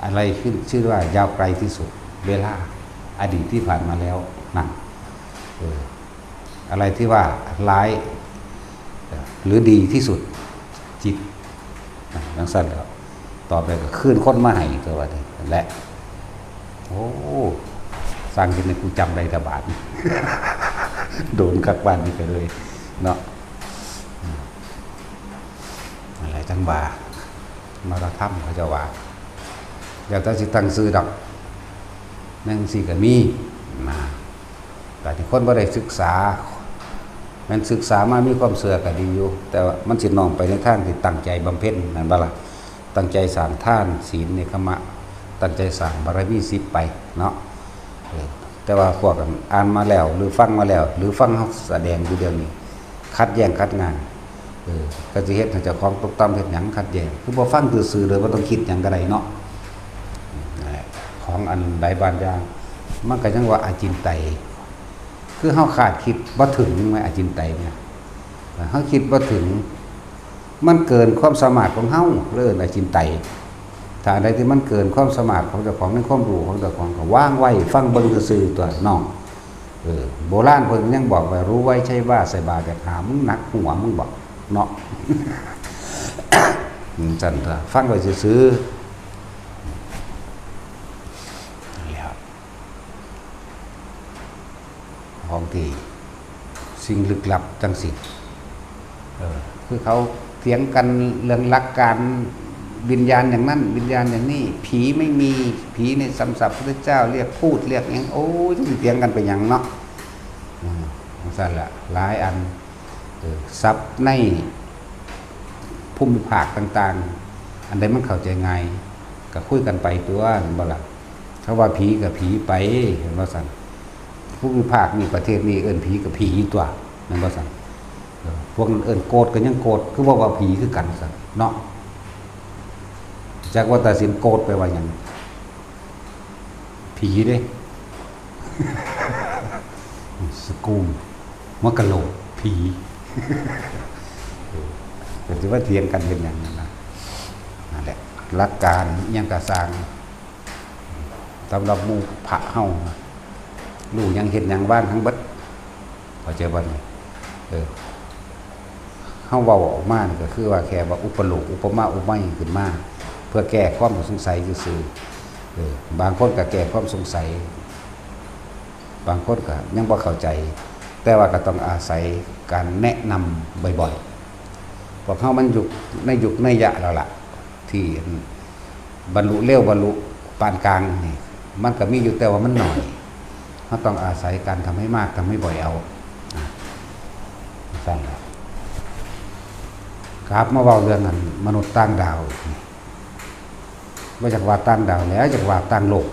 อะไรขึ้นชื่อว่ายาวไกลที่สุดเวลาอดีตที่ผ่านมาแล้วนั่นอะไรที่ว่าร้ายหรือดีที่สุดจิตนังสั้นแล้วต่อไปก็ขึ้นค้นมาให้ตัวนี้และโอ้สร้างกินในกูจำได้ตะบาด โดนกักบ้านนี่ไปเลยเนาะอะไรจังบ่ามารธรรมเขาจะว่าอยากจะสิตั้งซื้อดอกนั่งสิก็มีมาแต่ที่คนบ่ได้ศึกษามันศึกษามามีความเสื่อก็ดีอยู่แต่ว่ามันสิน้องไปในทางที่ตั้งใจบำเพ็ญนั่นบ่ล่ะตั้งใจสร้างทานศีลเนกขมะตั้งใจสร้างบารมี10ไปเนาะแต่ว่าพวกอ่านมาแล้วหรือฟังมาแล้วหรือฟังเฮาแสดงอยู่เดี๋ยวนี้คัดแย่งคัดงานก็สิเฮ็ดให้เจ้าของตกต่ำเฮ็ดหยังคัดแย่งคือบ่ฟังซื่อๆเลยบ่ต้องคิดหยังก็ได้เนาะของอันใดบางอย่างมันก็ยังว่าอาจินไตยคือเฮาขาดคิดบ่ถึงไหมอาจินไตยเนี่ยเฮาคิดบ่ถึงมันเกินความสามารถของเฮาเรื่องอาจินไตยถ้าใดที่มันเกินความสามารถของเจ้าของในความรู้ของเจ้าของก็วางไว้ฟังเบิ่งซื่อๆตัวน้องโบราณเพิ่นยังบอกว่ารู้ไว้ใช่ว่าใส่บาตรแบบหามึงหนักหัวมึงบอกเนาะ จันทร์ฟังไว้ซื่อของที่สิ่งลึกลับจังสิคือเขาเถียงกันเรื่องหลักการวิญญาณอย่างนั้นวิญญาณอย่างนี้ผีไม่มีผีในสัมสัพพุทธเจ้าเรียกพูดเรียกอย่างโอ้ยจะเถียงกันไปอย่างเนาะ สั่นละหลายอันซับในภูมิภาคต่างๆอันใดมันเข้าใจง่ายก็คุยกันไปตัวบ่ล่ะถ้าว่าผีกับผีไปเห็นบ่สั่นภูมิภาคนี่ประเทศนี้เอิ้นผีกับผีตัวนั่นบ่สั่นพวกนั้นเอิ้นโกรธก็ยังโกรธคือว่าผีคือกันสั่นเนาะจากว่าตัดสินโกรธไปว่าหยังผีเด้ สกูมมะกะโหลกผีแต่ถือว่าเถียงกันเป็นอย่างนั้นนะนั่นแหละหลักการยังกระสร้างสำหรับหมู่พระเฮาลูกยังเห็นอย่างบ้านทั้งเบิดพอเจอวันนี้เฮาเว้าออกมาก็คือว่าแค่ว่าอุปโลกอุปมาอุปไมยขึ้นมาเพื่อแก้ความสงสัยซื่อบางคนก็แก้ความสงสัยบางคนก็ยังบ่เข้าใจแต่ว่าก็ต้องอาศัยการแนะนำบ่อยๆพวกเขามันในยุคในยะแล้วล่ะที่บรรลุเร็วบรรลุปานกลางนี่มันก็มีอยู่แต่ว่ามันหน่อยเขาต้องอาศัยการทำให้มากทำให้บ่อยเอาสั่นครับมาเว้าเรื่องนั้นมนุษย์ต่างดาวว่าจากว่าต่างดาวแล้วจากว่าต่างโลก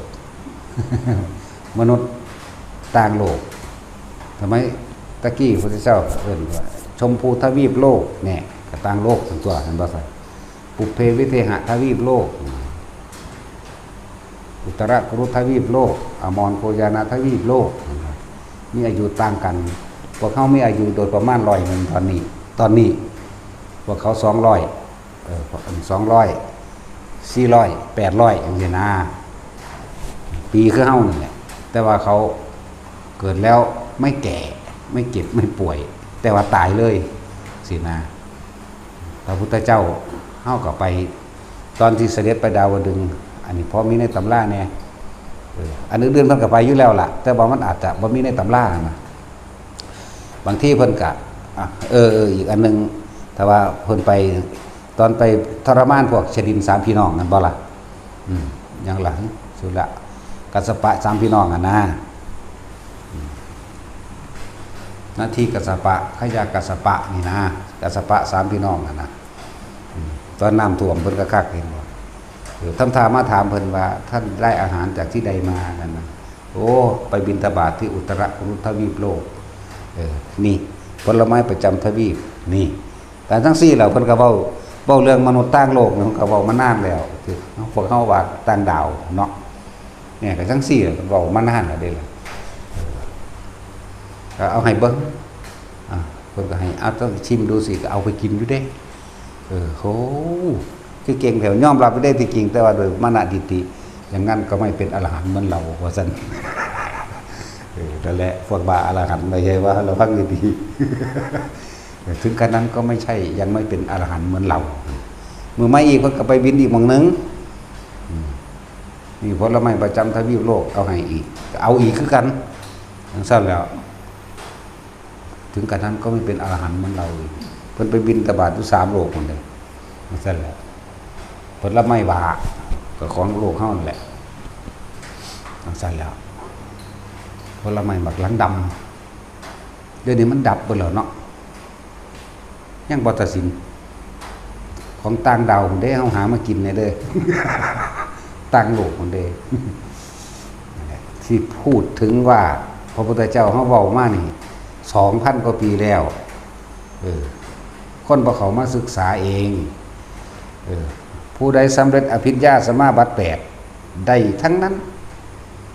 มนุษย์ต่างโลกทำไมตะกี้พระพุทธเจ้าเอิ้นว่าชมพูทวีปโลกเนี่ยก็ต่างโลกทั้งตัวนั่นบ่ใส่ปุเพวิเทหะทวีปโลกอุตรกุรุทวีปโลกอมรโคยานาทวีปโลกมีอายุต่างกันพวกเขามีอายุโดยประมาณ100นึงตอนนี้พวกเขา200 400 800อย่างนี้นะปีคือเฮานั่นแหละแต่ว่าเขาเกิดแล้วไม่แก่ไม่เจ็บไม่ป่วยแต่ว่าตายเลยสินะพระพุทธเจ้าเฮาก็ไปตอนที่เสด็จไปดาวดึงส์อันนี้พอมีในตำราแน่อันอื่นๆเพิ่นก็ไปอยู่แล้วล่ะแต่ว่ามันอาจจะบ่มีในตำรานะบางที่เพิ่นก็อีกอันนึงถ้าว่าเพิ่นไปตอนไปทรมานพวกชดิน3พี่น้องนั่นบ่ล่ะอย่างหลังสุละกัสสปะ3พี่น้องนะหน้าที่กัสสปะขยากัสสปะนี่นะกัสสปะ3พี่น้องนะตอนน้ำท่วมเพิ่นก็คักเห็นบ่ทำทามาถามเพิ่นว่าท่านได้อาหารจากที่ใดมากันนะโอ้ไปบิณฑบาตที่อุตรกุรุทวีปโลกนี่ผลไม้ประจำทวีปนี่แต่ทั้ง4แล้วเพิ่นก็เว้าเรื่องมนุษย์ต่างโลกนี่ก็เว้ามานานแล้วคือพวกเฮาว่าต่างดาวเนาะเนี่ยก็ทั้ง4เว้ามานานแล้วเด้ล่ะก็เอาให้เบิ่งเพิ่นก็ให้เอาต้องชิมดูสิก็เอาไปกินอยู่เด้โหคือเก่งแถวยอมรับไปได้ที่จริงแต่ว่าโดยมานะดิติอย่างนั้นก็ไม่เป็นอรหันต์เหมือนเราว่าซั่นนั่นแหละพวกบาอรหันต์ไม่ใช่ว่าเราฟังดีๆถึงขนาดนั้นก็ไม่ใช่ยังไม่เป็นอรหันต์เหมือนเรามือไม่อีกเพิ่นก็ไปบินอีกหม้องนึงนี่ผลไม้ประจำทวีปโลกเอาให้อีกเอาอีกคือกันทั้งสั้นแล้วถึงขนาดนั้นก็ไม่เป็นอรหันต์เหมือนเราเพิ่นไปบินตบาตอยู่3โลกหมดเลยทั้งสั้นแล้วผลไม้บาก็ของโลกเฮานั่นแหละทั้งสั้นแล้วผลไม้บักหลังดำเดี๋ยวนี้มันดับไปแล้วเนาะยังบ่ตัดสินของต่างดาวคนเด้เฮาหามากินได้เด้อ ต่างโลกคนเด้ที่พูดถึงว่าพระพุทธเจ้าเฮาเว้ามานี่ 2,000 กว่าปีแล้วคนบ่เข้ามาศึกษาเองผู้ใดสำเร็จอภิญญาสมาบัติ8ได้ทั้งนั้น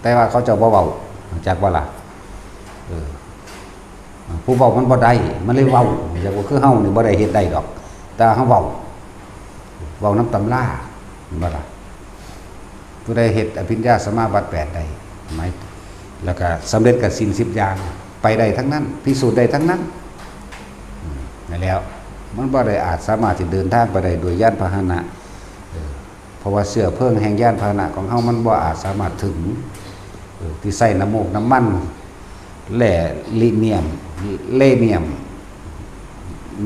แต่ว่าเขาเจ้าบ่เว้าจักว่าล่ะผู้เว้ามันบ่ได้มันเลยเว้าอย่างว่าคือเฮานี่บ่ได้เฮ็ดได้ดอกแต่เฮาเว้าน้ำตำราบ่ล่ะผู้ใดเฮ็ดอภิญญาสมาบัติ8ได้หมายแล้วก็สำเร็จกับศีล10อย่างไปได้ทั้งนั้นพิสูจน์ได้ทั้งนั้นนั่นแล้วมันบ่ได้อาจสามารถที่เดินทางไปได้โดยยานพาหนะเพราะว่าเสื้อเพิ่งแห่งยานพาหนะของเฮามันบ่อาจสามารถถึงที่ใส่น้ำมูกน้ำมันแหล่ลิเนียมเลเนียม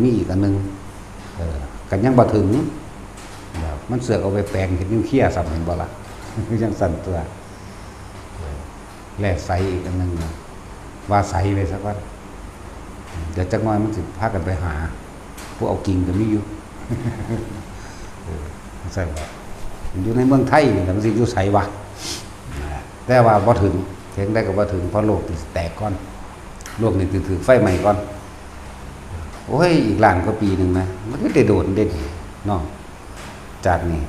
มีอีกอันนึงกันยังบ่ถึงมันเสือกเอาไปแปลงเห็นนิวเคลียร์ซ้ํเห็นบ่ล่ะยังสั่นตัวแหล่ใสอีกอันนึง ว่าใสไปสักวันเดี๋ยวจักหน่อยมันสิพากันไปหาพวกเอากิ่งก็มีอยู่ใช่ว่าอยู่ในเมืองไทยแต่มันสิอยู่ไสวะแต่ว่าบ่ถึงเพียงได้ก็บ่ถึงเพราะโลกสิแตกก่อนโลกนี่ถือไฟใหม่ก่อนโอ้ยอีกล้านกว่าปีนึงนะมันก็ได้โดดเด่นเนาะจากนี้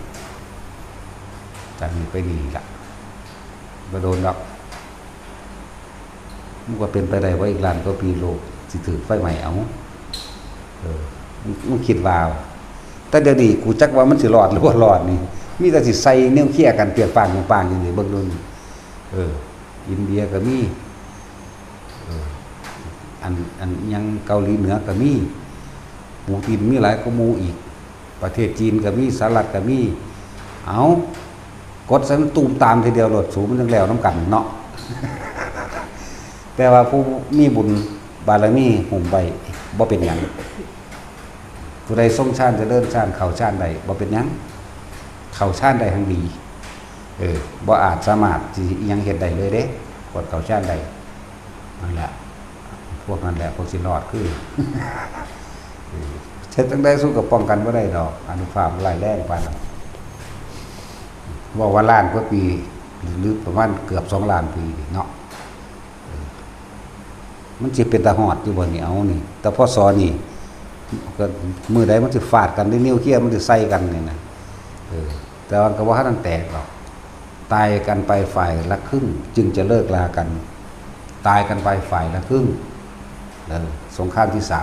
ไปนี่ล่ะบ่โดนดอกมันก็เป็นไปได้ว่าอีกล้านกว่าปีโลกสิถือไฟใหม่เอามันคิดว่าแต่เดี๋ยวนี้กูจักว่ามันสิรอดหรือบ่รอดนี่มีแต่สิใส่แนวเคลียร์กันเปรียกปางอย่างนี้เบิ่งดูนี่อินเดียก็มีอันยังเกาหลีเหนือก็มีหมู่จีนมีหลายกว่าหมู่อีกประเทศจีนก็มีสหรัฐก็มีเอากดสันตูมตามทีเดียวโลดสูงมันจังแล้วน้ำกันเนาะ แต่ว่าผู้มีบุญบารมีหุ่มใบบ่เป็นหยังผู้ใดทรงชาติจะเดินชาติเข้าชาติใดบ่เป็นหยังเข้าชาติใดทั้งดีบ่อาจสามารถสิยังเฮ็ดได้เลยเด้กดเข้าชาติใดนั่นแหละพวกนั้นแหละพวกสิรอดคือ เฮ็ดจังได๋สู้กับป้องกันบ่ได้ดอกอนุภาพร้ายแรงปานนั้นว่าล้านกว่าปีหรือประมาณเกือบ2ล้านปีเนาะมันสิเป็นตาหอดอยู่บ่นี่เอานี่แต่พศนี่ก็มื้อใดมันสิฟาดกันด้วยนิวเคลียร์มันสิใส่กันนี่นะแต่ว่าก็บ่ทันแตกหรอกตายกันไปฝ่ายละครึ่งจึงจะเลิกลากันตายกันไปฝ่ายละครึ่งสงครามที่3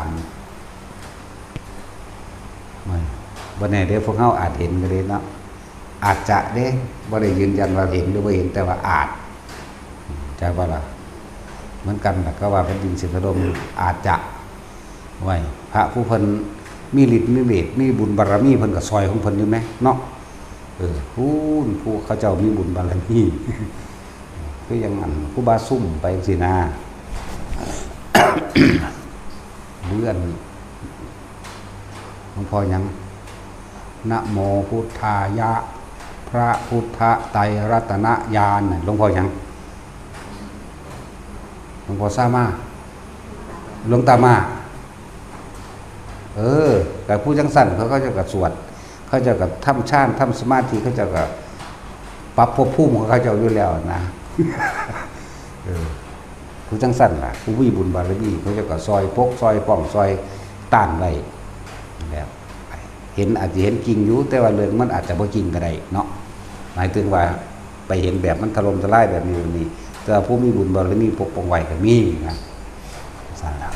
ไม่บ่แน่เด้พวกเฮาอาจเห็นก็ได้เนาะอาจจะเด้บ่ได้ยืนยันว่าเห็นหรือบ่เห็นแต่ว่าอาจใช่ป่ะล่ะเหมือนกันก็ว่าแผ่นดินสิถล่มอาจจะไว้พระผู้เพิ่นมีฤทธิ์มีเดชมีบุญบารมีเพิ่นก็ซอยของเพิ่นอยู่แหมเนาะผู้เขาเจ้ามีบุญบารมีคืออย่างนั้นผู้บาซุ่มไปสินะเลื่อนหลวงพ่อยังนะโมพุทธายะพระพุทธไตรรัตนญาณหลวงพ่อยังหลวงพ่อซามาหลวงตามาแต่ผู้จังสั่นเขาจะกับสวดเขาจะกับทำฌานทำสมาธิเขาจะกับปรับภพภูมิของเขาเจ้าอยู่แล้วนะผู้จังสั่นล่ะผู้วิบุญบารมีเขาจะกับซอยปกซอยป้องซอยต้านไว้แล้วเห็นอาจจะเห็นจริงอยู่แต่ว่าเรื่องมันอาจจะบ่จริงก็ได้เนาะหมายถึงว่าไปเห็นแบบมันถล่มทลายแบบนี้แต่ผู้มีบุญบารมีปกป้องไว้ก็มีนะสั่นแล้ว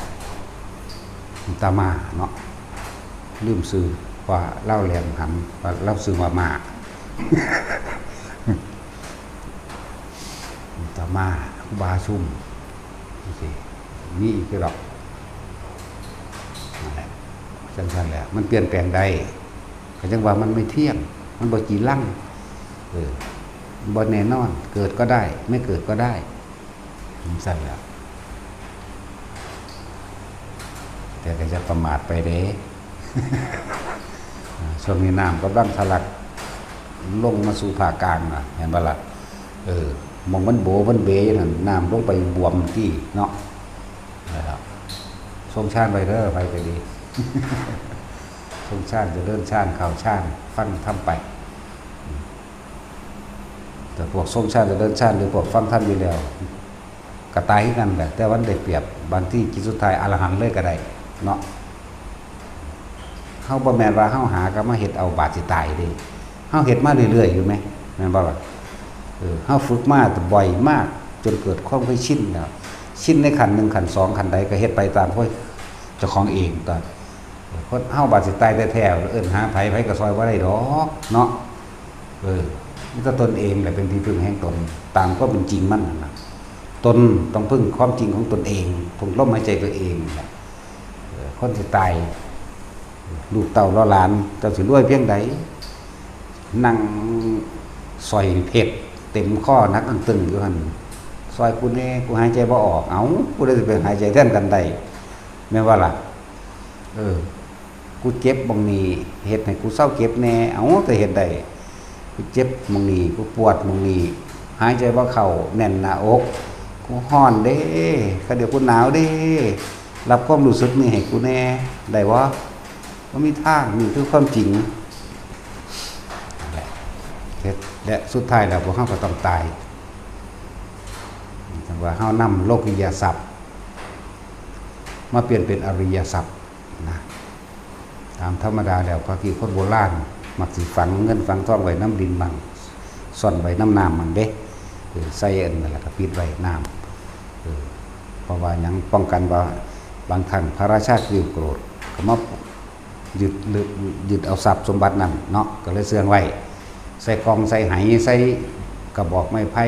ตามาเนาะลืมซื้อว่าเล่าแหลมหันว่าเล่าซื้อว่ามาตามาบาซุ่มนี่อีกหรอกนั่นแหละจังซั่นแหละมันเปลี่ยนแปลงได้ก็จังว่ามันไม่เที่ยงมันบ่จีรั่งบ่แน่นอนเกิดก็ได้ไม่เกิดก็ได้สั่นแหละแต่ก็จะประมาทไปเด้ช่วงนี้น้ำกำลังทะลักลงมาสู่ภาคกลางน่ะเห็นบ่ล่ะมองมันโบมันเบยนั่นน้ำลงไปบวมที่เนาะนะครับทรงชาติไปเด้อไปดีทรงชาติจะเดินชาติข่าวชาติฟังทำไปแต่พวกทรงชาติจะเดินชาติหรือพวกฟังท่านอยู่แล้วกระตายกันแหละแต่วันได้เปรียบบางที่จิตสุดท้ายอรหันต์เลยก็ได้เนาะเฮาบ่แม่นว่าเฮาหาก็มาเฮ็ดเอาบาดสิตายเด้เฮาเฮ็ดมาเรื่อยๆอยู่ไหมแม่นบ่ล่ะเฮาฝึกมาบ่อยมากจนเกิดความเคยชินแล้วชินในขั้น1ขั้น2ขั้นใดก็เฮ็ดไปตามเจ้าของเองตอนคนเฮาบาดสิตายแท้ๆเอิ้นหาไผก็ซอยบ่ได้ดอกเนาะมันก็ตนเองแหละเป็นที่พึ่งแห่งตนตามความเป็นจริงมันน่ะตนต้องพึ่งความจริงของตนเองพึ่งลมหายใจตัวเองคนสิตายลูกเต่าล้อหลานเจ้าสิรวยเพียงใดนั่งซอยเผ็ดเต็มข้อนักอังตึงอยู่หั่นซอยกูแน่กูหายใจบ่ออกเอ้ากูได้สิไปหายใจแทนกันได้แม่นว่าล่ะกูเจ็บบ่งนี้เฮ็ดให้กูเศร้าเจ็บแน่เอ้าแต่เฮ็ดได้กูเจ็บบ่งนี้กูปวดบ่งนี้หายใจบ่เข้าแน่นหน้าอก กูฮ้อนเด้ก็เดี๋ยวกูหนาวเด้รับความรู้สึกนี่ให้กูแน่ได้บ่บ่มีทางนี่คือความจริงและสุดท้ายแล้วพวกเขาก็ต้องตายจังว่าเขานำโลกิยศัพท์มาเปลี่ยนเป็นอริยศัพท์นะตามธรรมดาแล้วพระกีคนโบราณมักสิฝังเงินฝังทองไว้น้ำดินบังซ่อนไว้น้ำน้ำมันเด้ใส่อันนั่นแหละก็ปิดไว้น้ำเพราะว่ายังป้องกันว่าบางครั้งพระราชาคือโกรธก็มายึดเอาทรัพย์สมบัตินั้นเนาะก็เลยเสื่องไว้ใส่กองใส่ไหใส่กระบอกไม้ไผ่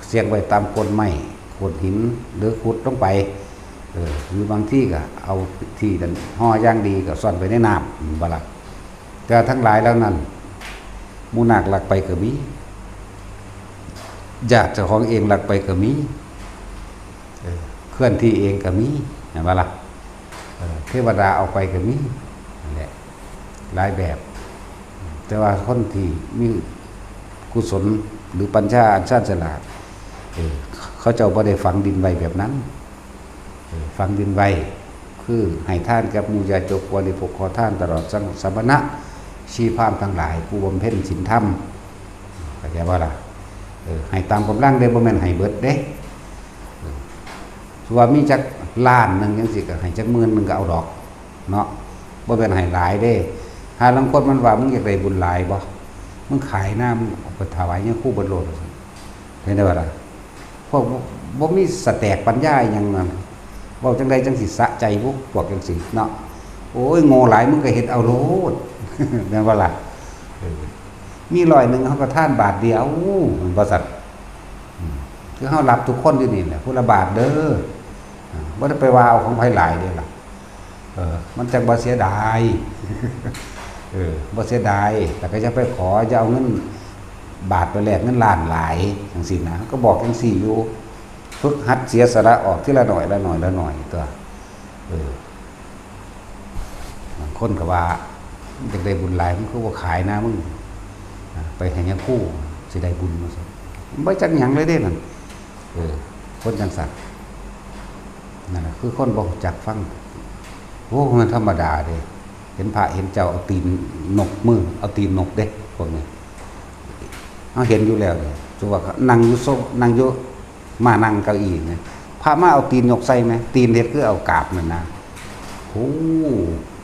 เสียงไว้ตามก้นไม้โขดหินหรือขุดลงไปหรือบางที่ก็เอาที่ดันห่อย่างดีก็ซ่อนไว้ในน้ำบลักแต่ทั้งหลายแล้วนั้นมูนักหลักไปก็มีญาติเจ้าของเองหลักไปก็มีเคลื่อนที่เองก็มีเห็นไหมล่ะเทวดาเอาไปก็มีนั่นแหละหลายแบบแต่ว่าคนที่มีกุศลหรือปัญญาอันชาญฉลาดเขาเจ้าบ่ได้ฝังดินไว้แบบนั้นฝังดินไว้คือให้ท่านกับมูญาจกวริภกขอท่านตลอดสัมปณะชีพามทั้งหลายผู้บำเพ็ญศีลธรรมเข้าใจว่าล่ะให้ตามกำลังได้บ่แม่นให้เบิดเด้ส่วนมีจักล้านนึงจังซี่ก็ให้จักหมื่นนึงก็เอาดอกเนาะบ่แม่นให้หลายเด้หาลางคนมันว่ามึงอยากได้บุญหลายบ่มึงขายหน้ามึงเอาไปถวายยังคู่บ่โลดเห็นได้บ่ล่ะพวกบ่มีสแตกปัญญาหยังนั่นเว้าจังได๋จังสิสะใจพวกจังซี่เนาะโอ้ยโง่หลายมึงก็เฮ็ดเอาโลดแม่นบ่ล่ะมี100นึงเฮาก็ทานบาทเดียวมันบ่สัตว์คือเฮารับทุกคนอยู่นี่แหละผู้ละบาทเด้อบ่ได้ไปว่าเอาของไผหลายเด้อล่ะมันจังบ่เสียดายบ่เสียดายแต่ก็จะไปขอจะเอาเงินบาทไปแลกเงินล้านหลายจังซี่นะก็บอกจังซี่อยู่ฝึกหัดเสียสละออกทีละหน่อยละหน่อยละหน่อยตัวบางคนก็ว่าอยากได้บุญหลายมึงคือบ่ขายนะมึงไปให้ยังคู่สิได้บุญมาซั่นบ่จักหยังเลยเด้นั่นคนจังซั่นนั่นน่ะคือคนบ่รู้จักฟังโอ้มันธรรมดาเด้เห็นพระเห็นเจ้าเอาตีนนกมือเอาตีนนกเด้พวกนี้เอาเห็นอยู่แล้วเลยจังว่านั่งอยู่โซนั่งอยู่มานั่งเก้าอี้เนี่ยพระมาเอาตีนนกใส่ไหมตีนเด็ดคือเอากาบนั่นนะโอ้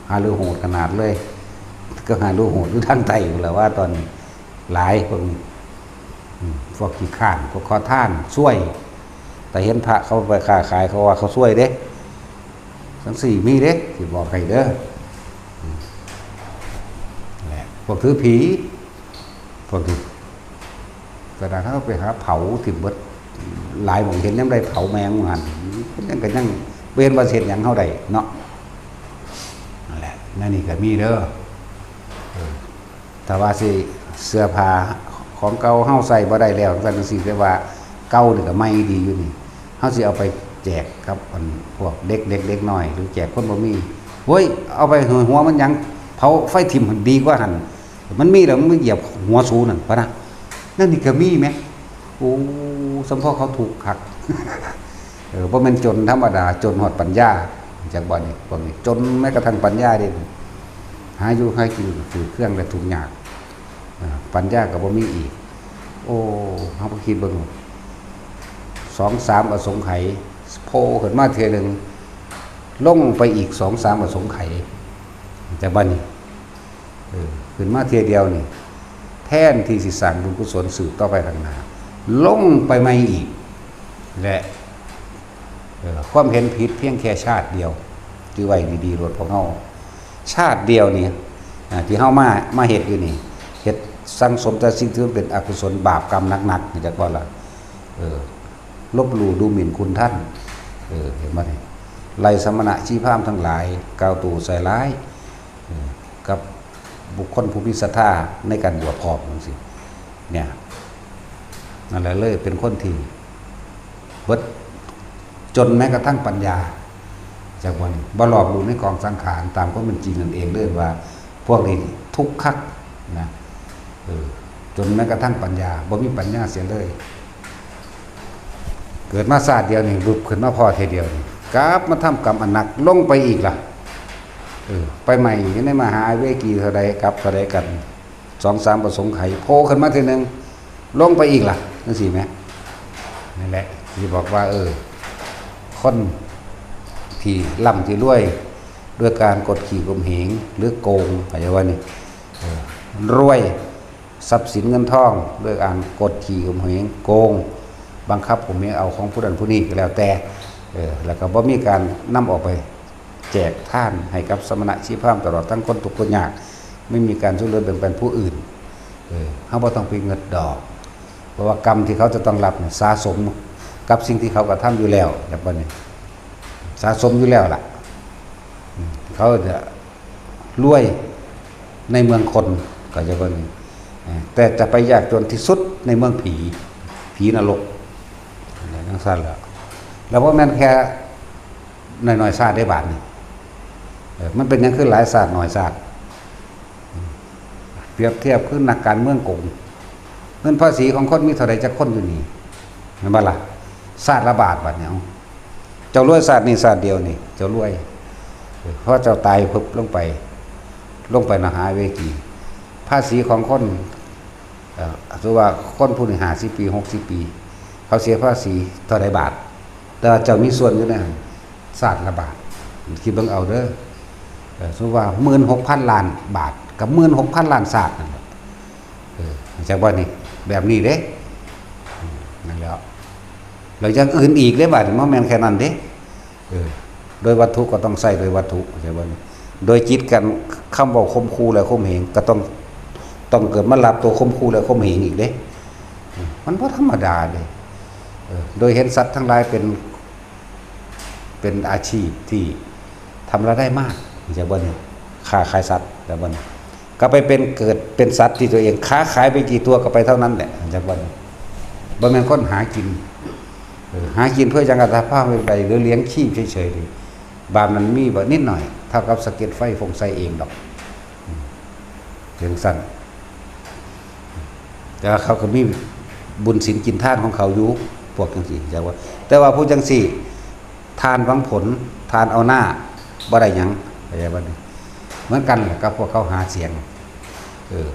หาเรือโหดขนาดเลยก็หาเรือโหดอยู่ทางใต้อยู่แล้วว่าตอนหลายคนพวกขี้ข้านพวกขอท่านช่วยแต่เห็นพระเขาไปค้าขายเขาว่าเขาช่วยเด้ทั้งสี่มีเด้ที่บอกใครเด้อพวกถือผีพวกที่กระดาษเขาไปหาเผาถิ่มเบิดหลายผมเห็นยังได้เผาแมงหันยังกันยังเว้นว่าเสร็จยังเท่าใดเนาะนั่นแหละนั่นนี่ก็มีเด้อแต่ว่าสิเสื้อผ้าของเก่าเฮาใส่บ่ได้แล้วจังซี่แต่ว่าเก่านี่ก็ไม่ดีอยู่นี่เฮาสิเอาไปแจกครับพวกเด็กเล็กเล็กน้อยหรือแจกคนบ่มีเฮ้ยเอาไปหัวมันยังเผาไฟถิ่มดีกว่าหั่นมันมีแล้วมันเหยียบหัวสูนั่นปะนะนั่นนี่ก็มีไหมโอ้สมพ่อเขาถูกขักเพราะมันจนธรรมดาจนหอดปัญญาจากบ่อนี่พวกนี้จนแม้กระทั่งปัญญาเด่นหาอยู่ให้กินถือเครื่องและถูกหยาดปัญญากับบ่มีอีกโอ้เขาไปคิดเบิ่ง2-3อสงไขยโผล่ขึ้นมาเทียหนึ่งลงไปอีก2-3อสงไขยจากบ่อนี่ขึ้นมาเทียเดียวนี่แทนที่สิสั่งบุญกุศลสืบต่อไปข้างหน้าลงไปไม่อีกและความเห็นผิดเพียงแค่ชาติเดียวที่ไว้ดีๆรถของเฮาชาติเดียวนี่ที่เฮามาเฮ็ดอยู่นี่เฮ็ดสังสมแต่สิ่งที่เป็นอกุศลบาปกรรมหนักๆนี่จักว่าล่ะลบหลู่ดูหมิ่นคุณท่านเห็นบ่นี่ไล่สมณะชีพราหมณ์ทั้งหลายกล่าวตู่ใส่ร้ายกับบุคคลผู้มีศรัทธาในการบวชพร้อมจังซี่เนี่ยนั่นแหละเลยเป็นคนที่เบิดจนแม้กระทั่งปัญญาจากวันบ่หลอกดูในกองสังขารตามก็เป็นจริงนั่นเองเลยว่าพวกนี้ทุกข์คักนะจนแม้กระทั่งปัญญาบ่มีปัญญาเสียเลย เกิดมาศาสตร์เดียวนี่รุบขึ้นมาพอเทเดียวนี่กราบมาทำกรรมอันหนักลงไปอีกล่ะไปใหม่ยังได้มาหาเวกีเท่าใดกับเท่าใดกัน2-3ประสงค์ไขโผล่ขึ้นมาทีนึงลงไปอีกล่ะนั่นสิไหมนั่นแหละที่บอกว่าคนที่ล่ำที่รวยด้วยการกดขี่ข่มเหงหรือโกงอะไรวะนี่รวยทรัพย์สินเงินทองด้วยการกดขี่ข่มเหงโกงบังคับผมเองเอาของผู้นั้นผู้นี้ก็แล้วแต่แล้วก็บ่มีการนำออกไปแจกท่านให้กับสมณะชีพพามตลอดทั้งคนทุกคนยากไม่มีการช่วยเหลือแบ่งปันผู้อื่นเขาบ่ต้องไปเงินดอกเพราะว่ากรรมที่เขาจะต้องรับเนี่ยสะสมกับสิ่งที่เขากระทำอยู่แล้วแบบนี้สะสมอยู่แล้วล่ะเขาจะรวยในเมืองคนก็จะว่านี้แต่จะไปยากจนที่สุดในเมืองผีนรกทั้งสั้นแล้วเพราะมันแค่หน่อยๆศาสตร์ได้บาทนี่มันเป็นยังขึ้นหลายศาสตร์หน่อยศาสตร์เปรียบเทียบขึ้นนักการเมืองโกงเงินภาษีของคนมีเท่าไรจะคนอยู่นี่เห็นบ้าล่ะศาสตร์ละบาทบาทเนี่ยเจ้ารวยศาสตร์นี่ศาสตร์เดียวนี่เจ้ารวยเพราะเจ้าตายพึบลงไปนะหาเวกีภาษีของคนสมมติว่าคนผู้หนึ่ง50 ปี60 ปีเขาเสียภาษีเท่าไรบาทแต่เจ้ามีส่วนอยู่ในศาสตร์ละบาทคิดเบิ่งเอาเด้อสมมติว่า16,000 ล้านบาทกับ16,000 ล้านศาสตร์นั่นแหละจากว่านี่แบบนี้เด้นั่นแล้วแล้วอย่างอื่นอีกเลยบาทมันแม่นแค่นั้นเด้โดยวัตถุก็ต้องใส่โดยวัตถุใช่บ่นี่โดยจิตกันคำบอกคมคูและคมเหงก็ต้องเกิดมารับตัวคมคูและคมเหงอีกเด้มันบ่ธรรมดาเด้โดยเห็นสัตว์ทั้งหลายเป็นอาชีพที่ทำรายได้มากใช่บ่นี่ค้าขายสัตว์แต่บ่นี่ก็ไปเกิดเป็นสัตว์ที่ตัวเองค้าขายไปกี่ตัวก็ไปเท่านั้นแหละใช่บ่นี่บ่แม่นคนหากินหากินเพื่อจังอัตภาพไปหรือเลี้ยงชีพเฉยๆบาปนั้นมีบ่นิดหน่อยเท่ากับสะเก็ดไฟฟงใส่เองดอกถึงสั้นแต่เขาก็มีบุญศีลกินทานของเขาอยู่พวกจังซี่จังว่าแต่ว่าผู้จังซี่ทานหวังผลทานเอาหน้าบ่ได้หยังอะไรบ่นี่เหมือนกันกับพวกเขาหาเสียง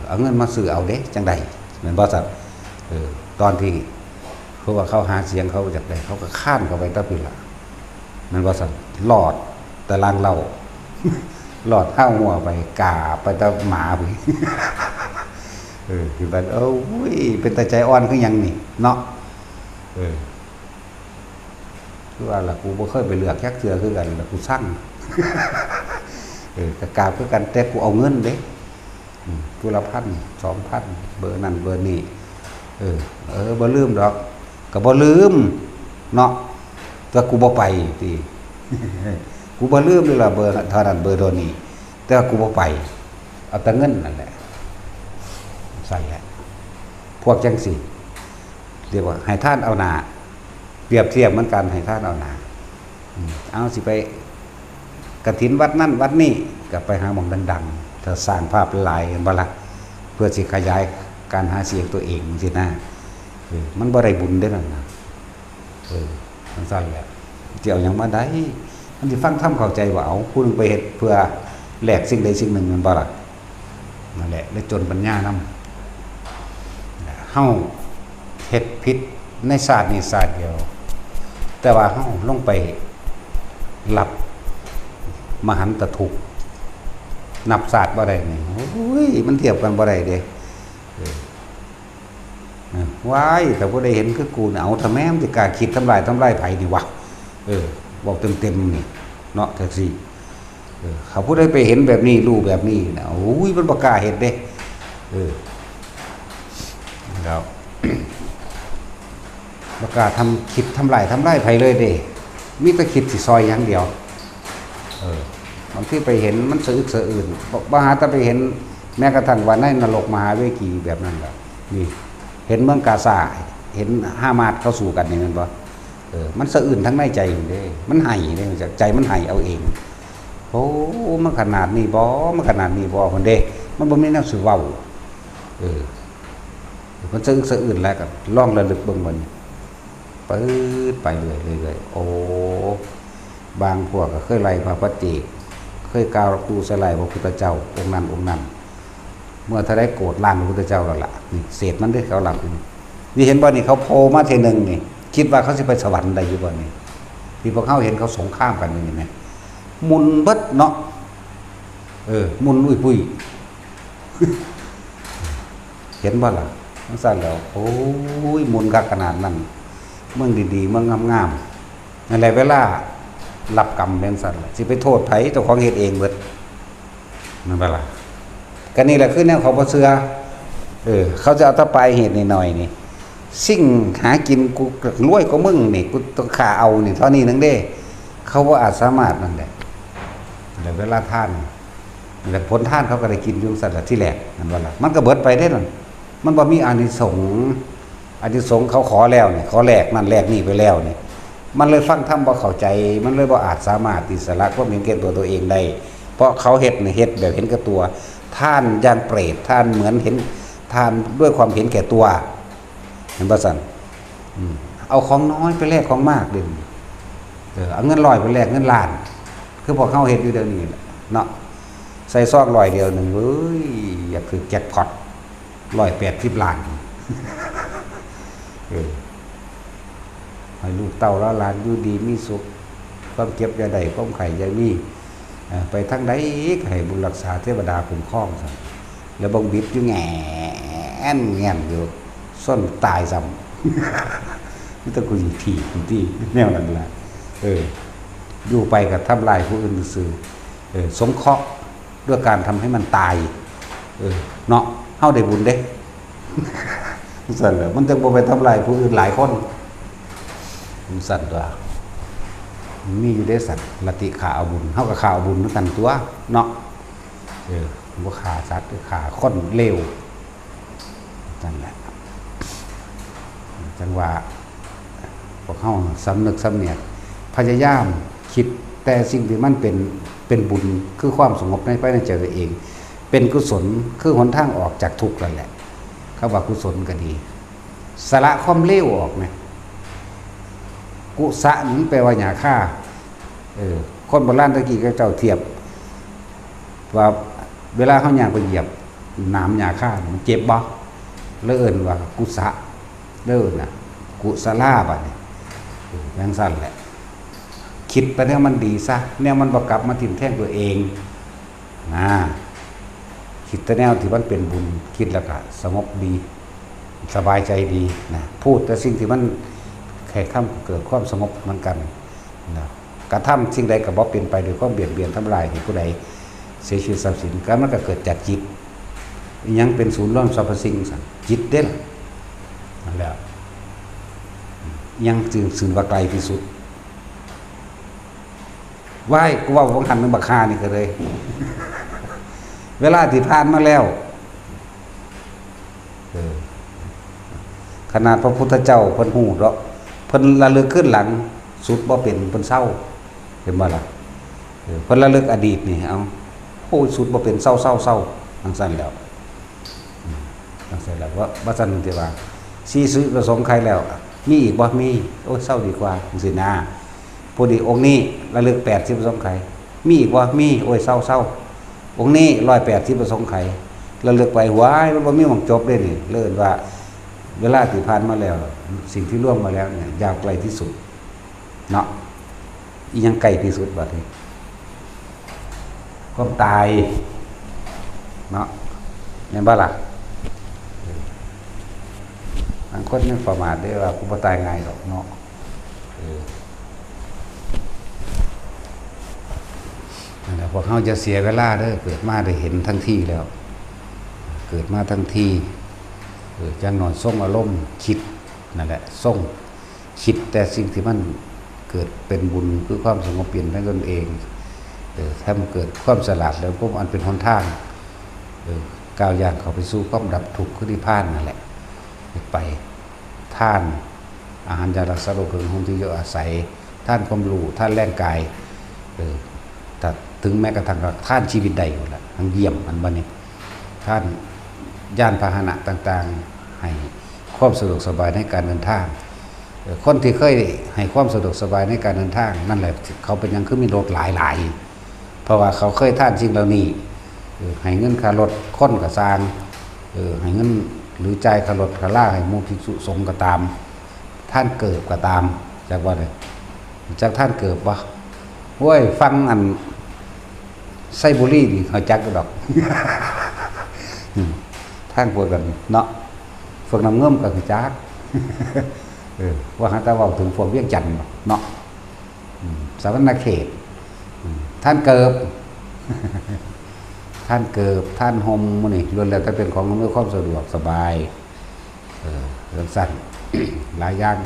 เอาเงินมาซื้อเอาเด้จังใดเหมือนบ่ซับตอนที่เพราะว่าเขาหาเสียงเขาจากใดเขาก็ข้ามเข้าไปตะปิละมันบ่ซับหลอดแต่ลางเราหลอดห้าหัวไปกาไปตะหมาไปคือแบบเป็นตาใจอ่อนคือยังนี่เนาะคือว่าล่ะกูบ่เคยไปเลือกแค่เทื่อคือกันแล้วกูสั่งกะกาคือกันแต่กูเอาเงินเด้กูละ1,000 2,000เบอร์นั้นเบอร์นี้บ่ลืมดอกก็บ่ลืมเนาะแต่กูบ่ไปติกูบ่ลืมเลยล่ะเบอร์เท่านั้นเบอร์ตัวนี้แต่กูบ่ไปเอาแต่เงินนั่นแหละใส่แหละพวกจังซี่เรียกว่าให้ท่านเอาหน้าเปรียบเทียบเหมือนกันให้ท่านเอาหน้าเอาสิไปกฐินวัดนั่นวัดนี้ก็ไปหาหม่องดังๆถ้าสร้างภาพหลายกันบ่ล่ะเพื่อสิขยายการหาเสียงตัวเองสินะมันบ่ได้บุญเด้อนั่นน่ะมันซั่นแหละสิเอาหยังมาได้มันสิฟังธรรมเข้าใจว่าเอาผู้นึงไปเฮ็ดเพื่อแลกสิ่งใดสิ่งหนึ่งมันบ่ล่ะนั่นแหละและจนปัญญานำเฮาเฮ็ดผิดในศาสตร์นี้ศาสตร์เดียวแต่ว่าเฮาลงไปรับมหันตทุกข์นับศาสตร์บ่ได้นี่โอ้ยมันเทียบกันบ่ได้เด้ว้ายแต่ผู้ใดเห็นคือกูเนี่ยเอาทำแม่มสิกล้าคิดทำลายไผดีวะบอกเต็มๆนี่เนาะแท็กซี่เขาผู้ใดไปเห็นแบบนี้รู้แบบนี้นะโอ้ยมันบ่กล้าเฮ็ดเด้แล้วบ่กล้าคิดทำลายไผเลยเด้มีแต่คิดสิซอยอย่างเดียวบางทีไปเห็นมันสะอึกสะอื้นบ่หาแต่ไปเห็นแม้กระทั่งว่าในนรกมหาเวกีแบบนั้นล่ะนี่เห็นเมืองกาซาเห็นฮามาสเข้าสู่กันนี่มันบ่มันสะอื้นทั้งในใจเด้มันไห้เด้จากใจมันไห้เอาเองโอ้มันขนาดนี้บ่มันขนาดนี้บ่คนเด้มันบ่มีแนวสิเว้ามันสะอึกสะอื้นแล้วก็ลองระลึกเบิ่งมัน ปื๊ดไปเรื่อยๆโอ้บางพวกก็เคยไล่พระปัจเจกเคยกล่าวตูสลายพระพุทธเจ้าองค์นั้นเมื่อถ้าได้โกรธล้านพระพุทธเจ้าแล้วล่ะนี่เศษมันด้วยเขาหลับนี่เห็นบ่นี่เขาโผล่มาเทนึงนี่คิดว่าเขาสิไปสวรรค์ได้อยู่บ่นี่ที่พวกเขาเห็นเขาสงครามกันนี่ไหมมุนเบิดเนาะมุนอุ้ยปุ้ยเห็นบ่ล่ะทั้งสั้นแล้วโอ้ยมุนกักขนาดนั้นเมืองดีๆเมืองงามๆอะไรเวลารับกรรมเป็นสั้นสิไปโทษไผเจ้าของเหตุเองเบิดนั่นเวลาก็นี่แหละคือแนวเขาบ่เชื่อเขาจะเอาตะปลายเหตุหน่อยนี่สิ่งหากินกูรวยกว่ามึงนี่กูต้องขาเอานี่เท่านี้นึงเด้เขาว่าอาจสามารถนั่นแหละแต่เวลาท่านแต่ผลท่านเขาก็ได้กินยุ่งสัตว์ที่แหลกนั่นว่าละมันก็เบิดไปได้นั่นมันบ่มีอานิสงส์เขาขอแล้วเนี่ยขอแหลกนั่นแหลกนี่ไปแล้วเนี่ยมันเลยฟังธรรมบ่เข้าใจมันเลยบ่อาจสามารถอิสระความเห็นแก่ตัวเองได้เพราะเขาเฮ็ดเนี่ยเฮ็ดแบบเห็นแก่ตัวท่านอย่างเปรตท่านเหมือนเห็นท่านด้วยความเห็นแก่ตัวเห็นบ่สั่นเอาของน้อยไปแลกของมากเด้อเอาเงิน100ไปแลกเงินล้านคือพวกเขาเฮ็ดอยู่เดี๋ยวนี้เนาะใส่ซอง100เดียวนึงเว้ยอยากคือแจ็คพอต180ล้านให้ลูกเต้าแล้วหลานอยู่ดีมีสุขความเจ็บอย่าได้ความไข้อย่ามีไปทางใดให้บุญรักษาเทวดาคุ้มครองซั่นแล้วบังบิดอยู่แง่นอยู่ส้นตายซ้ำนี่ตะกูสิถีบที่แนวนั้นล่ะอยู่ไปกับทำลายผู้อื่นซื่อสงเคราะห์ด้วยการทำให้มันตายเนาะเฮาได้บุญเด้สั่นแหละมันจะบ่ไปทำลายผู้อื่นหลายคนมันสั่นตัวมีอยู่ได้สัตว์ละติขาเอาบุญเฮาก็ขาเอาบุญเหมือนกันตัวเนาะบ่ขาสัตว์ขาคนเลวนั่นแหละจังว่าพวกเฮาสำนึกสำเนียกพยายามคิดแต่สิ่งที่มันเป็นบุญคือความสงบในภายในใจตัวเองเป็นกุศลคือหนทางออกจากทุกข์นั่นแหละเขาว่ากุศลก็ดีสละความเลวออกนะกุศะนี่แปลว่าหยาฆ่าคนโบราณตะกี้ก็เจ้าเทียบว่าเวลาเขาย่างไปเหยียบน้ำหยาฆ่ามันเจ็บบ่เลิ่นว่ากุศะเลิ่นน่ะกุศลาบัดนี้ยังสั้นแหละคิดไปเนี่ยมันดีซะแนวมันบ่กลับมาทิ่มแท่งตัวเองคิดแต่แนวที่มันเป็นบุญคิดแล้วก็สงบดีสบายใจดีนะพูดแต่สิ่งที่มันแค่ข้ามเกิดความสงบเหมือนกันนะกระทำสิ่งใดก็บ่เป็นไปโดยความเบียดเบียนทำลายให้ผู้ใดเสียชีวิตทรัพย์สินก็มันก็เกิดจากจิตยังเป็นศูนย์รวมสรรพสิ่งจิตเด้ล่ะนั่นแหละยังจึงสื่อว่าไกลที่สุดไหว้กูว่าผมหันนึงบักคานี่ก็เลยเวลาที่ผ่านมาแล้วขนาดพระพุทธเจ้าเพิ่นฮู้ดอกเพิ่นระลึกขึ้นหลังสุดบ่เป็นเพิ่นเศร้าเห็นบ่ล่ะเพิ่นระลึกอดีตนี่เอาโอ้ยสุดบ่เป็นเศร้าจังซั่นแล้วจังซั่นแล้วว่าซั่นที่ว่าสิซื้อประสงค์ใครแล้วมีอีกบ่มีโอ้ยเศร้าดีกว่าจังซี่นะพอดีองค์นี้ระลึก80ประสงค์ใครมีอีกบ่มีโอ้ยเศร้าองค์นี้180ประสงค์ใครระลึกไปหวายมันบ่มีหม่องจบเด้นี่เลิ่นว่าเวลาที่ผ่านมาแล้วสิ่งที่ล่วงมาแล้วเนี่ยยาวไกลที่สุดเนาะอีหยังไกลที่สุดบัดนี้ความตายเนาะแม่นบ่ล่ะบางคนยังประมาทได้ว่ากูบ่ตายง่ายหรอกเนาะนั่นแหละพวกเฮาจะเสียเวลาเด้อเกิดมาได้เห็นทั้งที่แล้วเกิดมาทั้งที่จังหน่อยส่งอารมณ์คิดนั่นแหละส่งคิดแต่สิ่งที่มันเกิดเป็นบุญคือความสงบเปลี่ยนแปลงตนเองถ้ามันเกิดความสลัดแล้วพวกอันเป็นหนทางก้าวย่างเข้าไปสู่ความดับทุกข์คือนิพพานนั่นแหละไปท่านอาหารยารักษาโรคของที่อยู่อาศัยท่านความรู้ท่านแรงกายแต่ถึงแม้กระทั่งท่านชีวิตใดอยู่ละทั้งเยี่ยมมันบัดนี้ท่านย่านพาหนะต่างๆให้ความสะดวกสบายในการเดินทาง คนที่เคยให้ความสะดวกสบายในการเดินทางนั่นแหละเขาเป็นยังคือมีรถหลายเพราะว่าเขาเคยท่านสิ่งเหล่านี้ให้เงินค่ารถค้นกับสร้างให้เงินหรือจ่ายค่ารถค่าล่าให้หมู่ภิกษุสงฆ์ก็ตามท่านเกิดก็ตามจากว่าเลยจากท่านเกิดวะโว้ยฟังอันไส้บุรีนี่เขาจักก็ดอก ท่านพวกกันเนาะพวกน้ำเงื่อมก็คือจัก ว่าหาตาเว้าถึงพวกเวียงจันทน์เนาะสาวรรณเขตท่านเกิด ท่านเกิดท่านหมมื้อนี่ล้วนแล้วแต่เป็นของอำนวยความสะดวกสบายเรื่องสั้น หลายอย่าง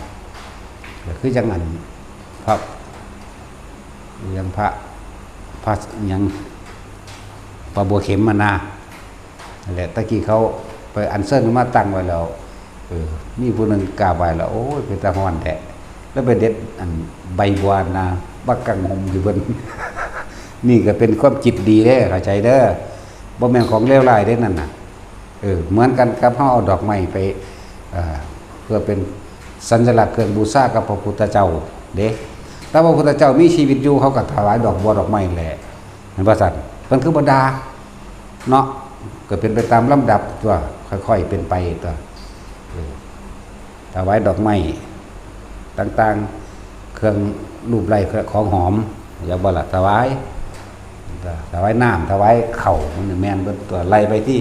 คือจังนั้นพระยังพระยังพระบัวเข็มมานานั่นแหละตะกี้เขาไปอันเซิร์นมาตั้งไว้แล้วมีผู้หนึ่งกราบไหว้แล้วโอ้ยเป็นตาฮ้อนแท้แล้วไปเด็ดอันใบบัวนาบักกังหมอยู่บน นี่ก็เป็นความจิตดีเด้เข้าใจเด้อบ่แม่นของเลวร้ายเด้นั่นน่ะเหมือนกันกับเฮาเอาดอกไม้ไปเพื่อเป็นสัญลักษณ์เครื่องบูชากับพระพุทธเจ้าเด้ถ้าพระพุทธเจ้ามีชีวิตอยู่เขาก็ถวายดอกบัวดอกไม้แหละเห็นบ่ซั่นเพิ่นคือบ่ดาเนาะก็เป็นไปตามลำดับตัวค่อยๆเป็นไปตัวถวายดอกไม้ต่างๆเครื่องรูปไล้ของหอมอย่าบ่ล่ะถวายน้ำถวายข้าวมันแม่นเบิดตัวไล่ไปที่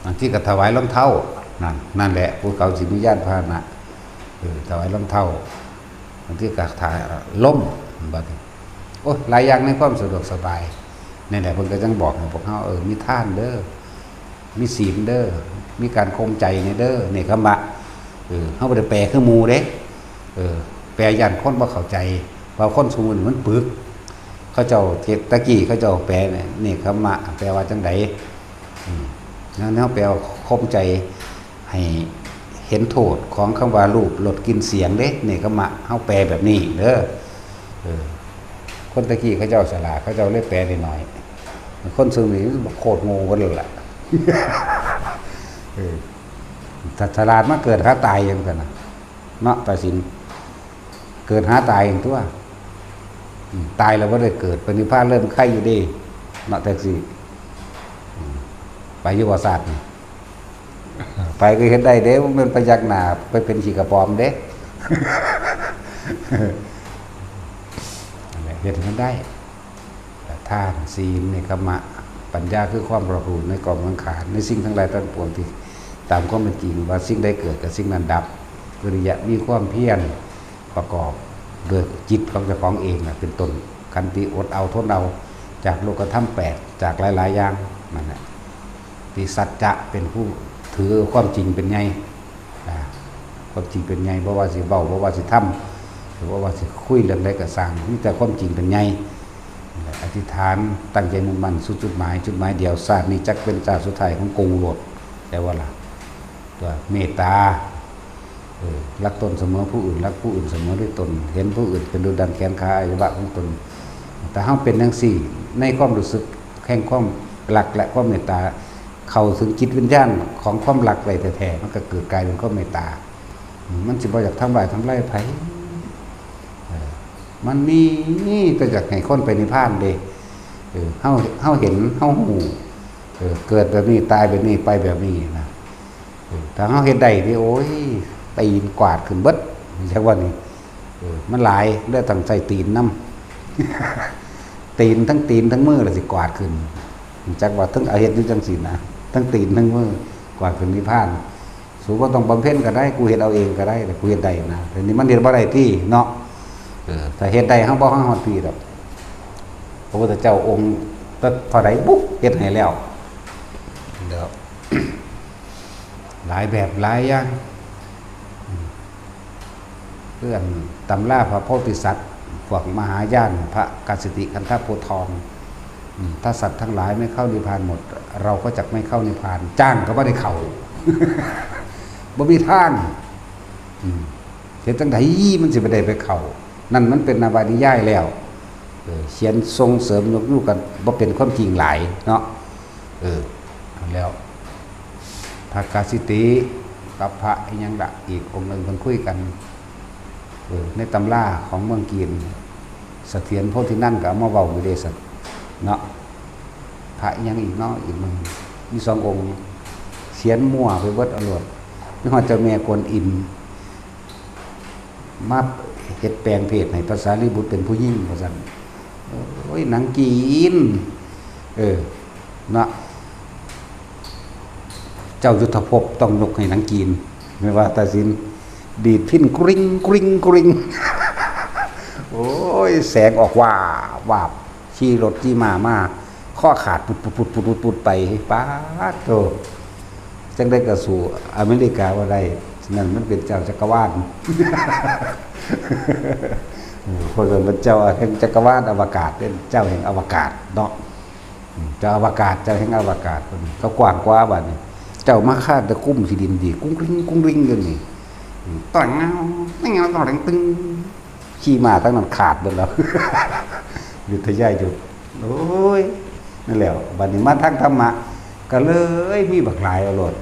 บางที่ก็ถวายรองเท้านั่นแหละผู้เขาสิมีญาณพาหนะถวายรองเท้าบางที่ก็ถ่ายล้มบัดนี้โอ้หลายอย่างในความสะดวกสบายนี่แหละเพิ่นก็จังบอกให้พวกเฮามีทานเด้อมีศีลเด้อมีการข่มใจในเด้อนี่คำว่าเฮาบ่ได้แปลคือหมู่เด้แปลย่านคนบ่เข้าใจว่าคนสมมุติมันปึกเขาเจ้าตะกี้เขาเจ้าแปลนี่คำว่าแปลว่าจังไดแล้วแนวแปลข่มใจให้เห็นโทษของคำว่ารูปลดกินเสียงเด้นี่คำว่าเฮาแปลแบบนี้เด้อคนตะกี้เขาเจ้าฉลาดเขาเจ้าเลยแปลได้หน่อยคนซึ่งนี่โคตรโง่กันเลยล่ะ ถ้าฉลาดมาเกิดหาตายยังกันนะเนาะตาสินเกิดหาตายอย่างตัวตายแล้วว่าได้เกิดปณิพพานเริ่มไข่อยู่ดีเนาะแต่สิไปยุวศาสตร์ไปก็เห็นได้เด้ว่ามันประยักหนาไปเป็นขีกระปอมเด้เห็นมันได้ทานศีลในกรรมะปัญญาคือความประหูในกองสังขารในสิ่งทั้งหลายทั้งปวงที่ตามความเป็นจริงว่าสิ่งใดเกิดกับสิ่งนั้นดับกิริยะมีความเพียรประกอบโดยจิตของเจ้าของเองเป็นต้นขันติอดเอาทนเอาจากโลกธรรม8จากหลายๆอย่างนั่นแหละที่สัจจะเป็นผู้ถือความจริงเป็นไงความจริงเป็นไงบ่ว่าสิเว้าบ่ว่าสิทำหรือว่าสิคุยเรื่องใดก็สร้างมีแต่ความจริงเป็นไงอธิษฐานตั้งใจมุ่งมั่นสู่จุดหมายเดียวชาตินี้จักเป็นชาติสุดท้ายของกูโลดแต่ว่าล่ะตัวเมตตารักตนเสมอผู้อื่นรักผู้อื่นเสมอด้วยตนเห็นผู้อื่นเป็นดุจดั่งแขนขาอวัยวะของตนแต่เฮาเป็นจังซี่ในความรู้สึกแห่งความรักและความเมตตาเข้าถึงจิตวิญญาณของความรักไว้แท้ๆมันก็เกิดกลายเป็นความเมตตามันสิบ่อยากทำลายไผมันมีก็อยากให้คนไปนิพพานเด้เฮาเห็นเฮาฮู้เกิดแบบนี้ตายแบบนี้ไปแบบนี้นะถ้าเฮาเฮ็ดได้ที่โอ้ยตีนกวาดขึ้นเบิดจักว่านี่มันหลายเด้อตั้งใจตีนนำ ตีนทั้งมือล่ะสิกวาดขึ้นจักว่าทั้งเฮ็ดอยู่จังซี่นะทั้งตีนทั้งมือกวาดขึ้นนิพพานสูบ่ต้องบำเพ็ญก็ได้กูเฮ็ดเอาเองก็ได้แต่กูเฮ็ดได้นะแต่นี่มันเฮ็ดบ่ได้ที่เนาะแต่เฮ็ดได้เฮาบ่ฮอดปีดอกพระพุทธเจ้าองค์ตัดเท่าใดปุ๊บเฮ็ดให้แล้วเด้อ หลายแบบหลายอย่างเพื่อนตำราพระโพธิสัตว์พวกมหายานพระกสิติคันธโพธิ์ทองถ้าสัตว์ทั้งหลายไม่เข้านิพพานหมดเราก็จะไม่เข้านิพพานจ้างก็บ่ได้เข้า บ่มีทางเฮ็ดจังไดมันสิบ่ได้ไปเข้านั่นมันเป็นนวนิยายแล้วเขียนส่งเสริมยกยู่กันบ่เป็นความจริงหลายเนาะแล้วพระกสิติกับพระอีหยังละอีกองค์นึงเพิ่นคุยกัน ในตำราของเมืองกีนเสถียรโพธินั่นก็เอามาเว้าอยู่เด้ซั่นเนาะพระยังอีกเนาะอีกมึงมี2 องค์เขียนมั่วไปเบิดเอาโลดมีฮอดเจ้าแม่กวนอิมมาเฮ็ดแปลงเพศให้ภาษาลีบุตรเป็นผู้หญิงว่าซั่นโอ้ยหนังจีนเนาะเจ้ายุทธภพต้องยกให้หนังจีนไม่ว่าตาสินดีดพิ้นกริ้งกริ้งกริ้งโอ้ยแสงออกว่าบาบขี่รถที่มาข้อขาดปุดไปป๊าดโตจังได้กระสู่อเมริกาว่าได้นั่นมันเป็นเจ้าจักรวาลคนเป็นเจ้าแห่งจักรวาลอวกาศเป็นเจ้าแห่งอวกาศเนาะเจ้าอวกาศเจ้าแห่งอวกาศเขากว้างกว่าบัดนี้เจ้ามาคาดตะคุ้มที่ดินดีกุ้งกริ้งกุ้งกริ้งอยู่นี่ต่อยเงาต่อยตึงขี่มาทั้งนั้นขาดหมดแล้วหยุดทะยายหยุดโอ้ยนั่นแหละบัดนี้มาทั้งธรรมะก็เลยมีบักหลายเอาโลด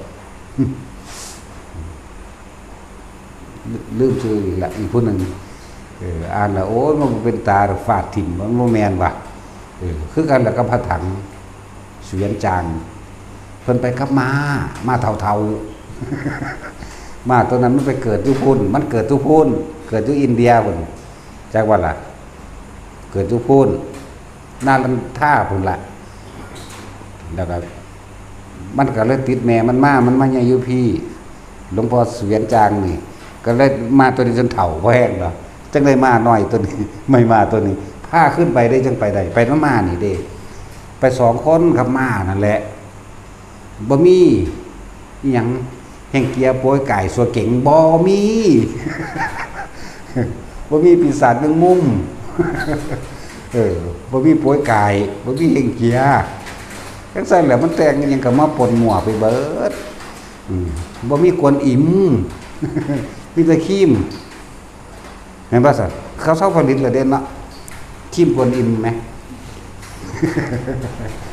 ลืมชื่ออีกละอีกผู้หนึ่งอ่านแล้วโอ้ยมันเป็นตาฟาดถิ่มมันโมแมนว่ะคือกันแล้วก็พระถังเสียนจางเพิ่นไปกับมาเทามาตัวนั้นมันไปเกิดที่พุ่นมันเกิดที่พุ่นเกิดที่อินเดียพุ่นจากว่าล่ะเกิดที่พุ่นน่าลันท่าพุ่นละแล้วก็มันก็เลยติดแม่มันมาใหญ่อยู่พี่หลวงพ่อเสียนจางนี่ก็เลยมาตัวนี้จนเฒ่าพอแห้งแล้วจังได้มาหน่อยตัวนี้ไม่มาตัวนี้ผ้าขึ้นไปได้จังไปได้ไปน้ำมานี่เด้ไป2 คนกับมานั่นแหละบ่มีอิหยังแห่งเกียร์โปยไก่สัวเก่งบ่มีบ่มีปีศาจแมงมุมบ่มีโปยไก่บ่มีแห่งเกียร์จังซั่นแหละมันแต่งยังก็มาปนหมั่วไปเบิดบ่มีกวนอิมมีแต่ครีมเห็นป่ะสัตว์เขาเช่าผลิตเลยเด่นเนาะครีมกวนอิมไหม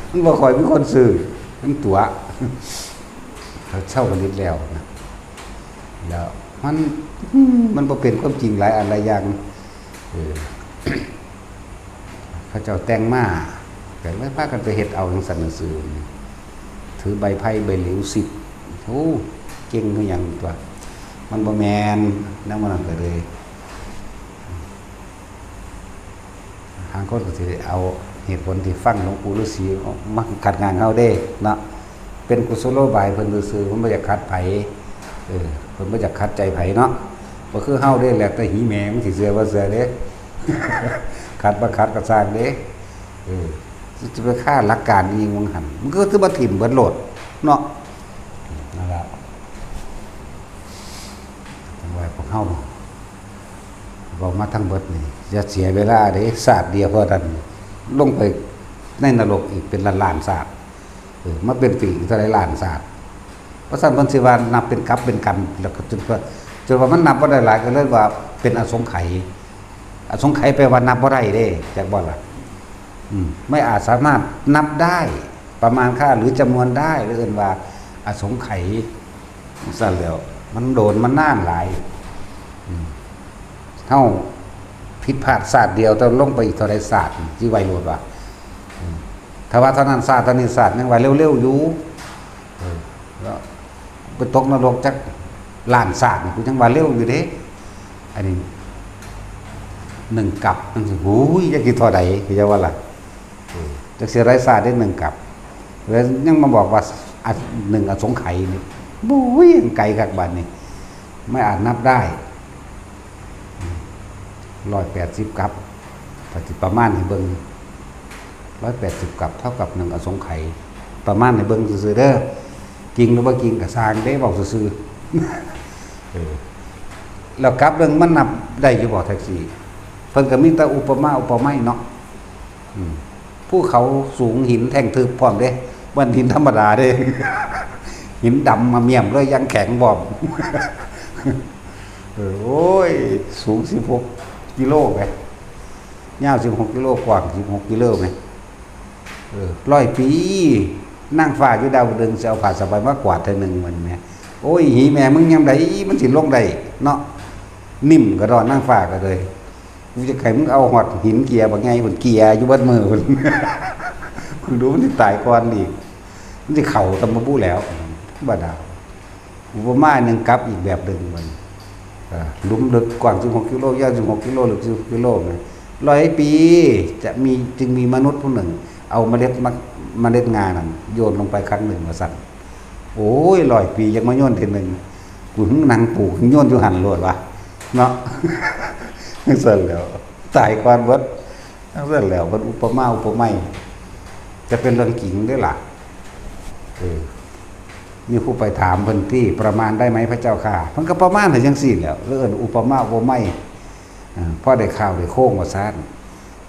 มันบ่ค่อยมีคนซื้อทั้งตัวเขาเช่าผลิตแล้วนะแล้วมันบ่เป็นความจริงหลายอันหลายอย่างเขาเจ้าแต่งมาแต่ไม่พากันไปเฮ็ดเอาจังซั่นซื่อถือใบไผ่ใบหลิว10โอ้เก่งคือหยังตัวมันบ่แม่นนำมันก็เลยทางคนก็สิเอาเหตุผลที่ฟังหลวงปู่ฤาษีมาขัดงานเฮาเด้เนาะเป็นกุศโลบายเพิ่นซื่อๆเพิ่นบ่อยากขัดไผเพิ่นบ่อยากขัดใจไผเนาะบ่คือเฮาเด้แหละแต่หีแม่มันสิเชื่อว่าเชื่อเด้ขัดบ่ขัดก็สร้างเด้จะไปฆ่าหลักการอีหยังหั่นมันก็คือบ่ถิ่มเบิดโลดเนาะนั่นล่ะไว้พวกเฮาบอกมาทั้งเบิดนี่อย่าเสียเวลาเด้ศาสตร์เดียวพอดันลงไปในนรกอีกเป็นล้านๆศาสตร์มาเป็นปีเท่าไรล้านศาสตร์เพราะฉะนั้นเพิ่นสิว่านับเป็นกับเป็นกรรมแล้วก็จนว่ามันนับบ่ได้หลายก็เลยว่าเป็นอสงไขยอสงไขยแปลว่านับบ่ได้เด้จักบ่ล่ะไม่อาจสามารถนับได้ประมาณค่าหรือจำนวนได้หรือเอิ้นว่าอสงไขยซั่นแล้วมันโดนมันนานหลายเท่าผิดพลาดศาสตร์เดียวต้องลงไปอีกเท่าไรศาสตร์ที่ไวโรดว่ะถ้าว่าเท่านั้นศาสตร์ตอนนี้ศาสตร์ยังไวเร็วๆอยู่แล้วไปตกนรกจักล้านศาสตร์กูยังว่าเร็วอยู่เด้อันนี้1 กับนั่นสิโอ้ยจะกี่เท่าใดคือจะว่าล่ะจักสิไรศาสตร์ได้1 กับแล้วยังมาบอกว่า1อสงไขยนี่บุ้ยไกลคักบัดนี้ไม่อาจนับได้180 กับถ้าสิประมาณให้เบิ่ง180 กับเท่ากับ1อสงไขยประมาณให้เบิ่งซื่อๆเด้อจริงหรือบ่จริงก็สร้างเด้เว้าซื่อๆแล้วกับเรื่องมันนับได้อยู่บ่แท็กซี่เพิ่นก็มีแต่อุปมาอุปไมยเนาะภูเขาสูงหินแท่งทึบพร้อมเด้บ่หินธรรมดาเด้หินดำมาเมี่ยมเลยยังแข็งบ่โอ้ยสูง16 กิโลไหมยาว16 กิโลกว้าง16 กิโลไหม100 ปีนั่งฟ้าอยู่ดาวดึงจะเอาผ้าสบายมากวาดเท่านึงมันแม่โอ้ยหีแม่มึงยังไดมันสิลงได้เนาะ นิ่มก็รอนั่งฟ้าก็เลยกูจะไขมึงเอาหอดหินเกียร์บางไงผลเกียร์อยู่บนมือผลมึงดูมันจะตายก่อนอีกมันจะเข่าตำมะบู้แล้วบ้าดาวอุปมาหนึ่งกับอีกแบบหนึ่งมันลุ่มลึกกว้าง16 กิโลยาว16 กิโลหรือ10 กิโลนะ100 ปีจึงมีมนุษย์ผู้หนึ่งเอาเมล็ดงานั่นโยนลงไปครั้งหนึ่งมาสั่นโอ้ย100 ปียังมาโยนทีหนึ่งกูนั่งปลูกโยนอยู่หันโลดวะเนาะเสร็จแล้วตายก่อนวัดเสร็จแล้ววัดอุปมาอุปไมยจะเป็นเรื่องจริงด้วยล่ะมีผู้ไปถามเพิ่นที่ประมาณได้ไหมพระเจ้าค่ะมันก็ประมาณถึงจังสี่แล้วเรื่องอุปมาอุปไมยพ่อได้ข่าวได้โค้งมาซ่าน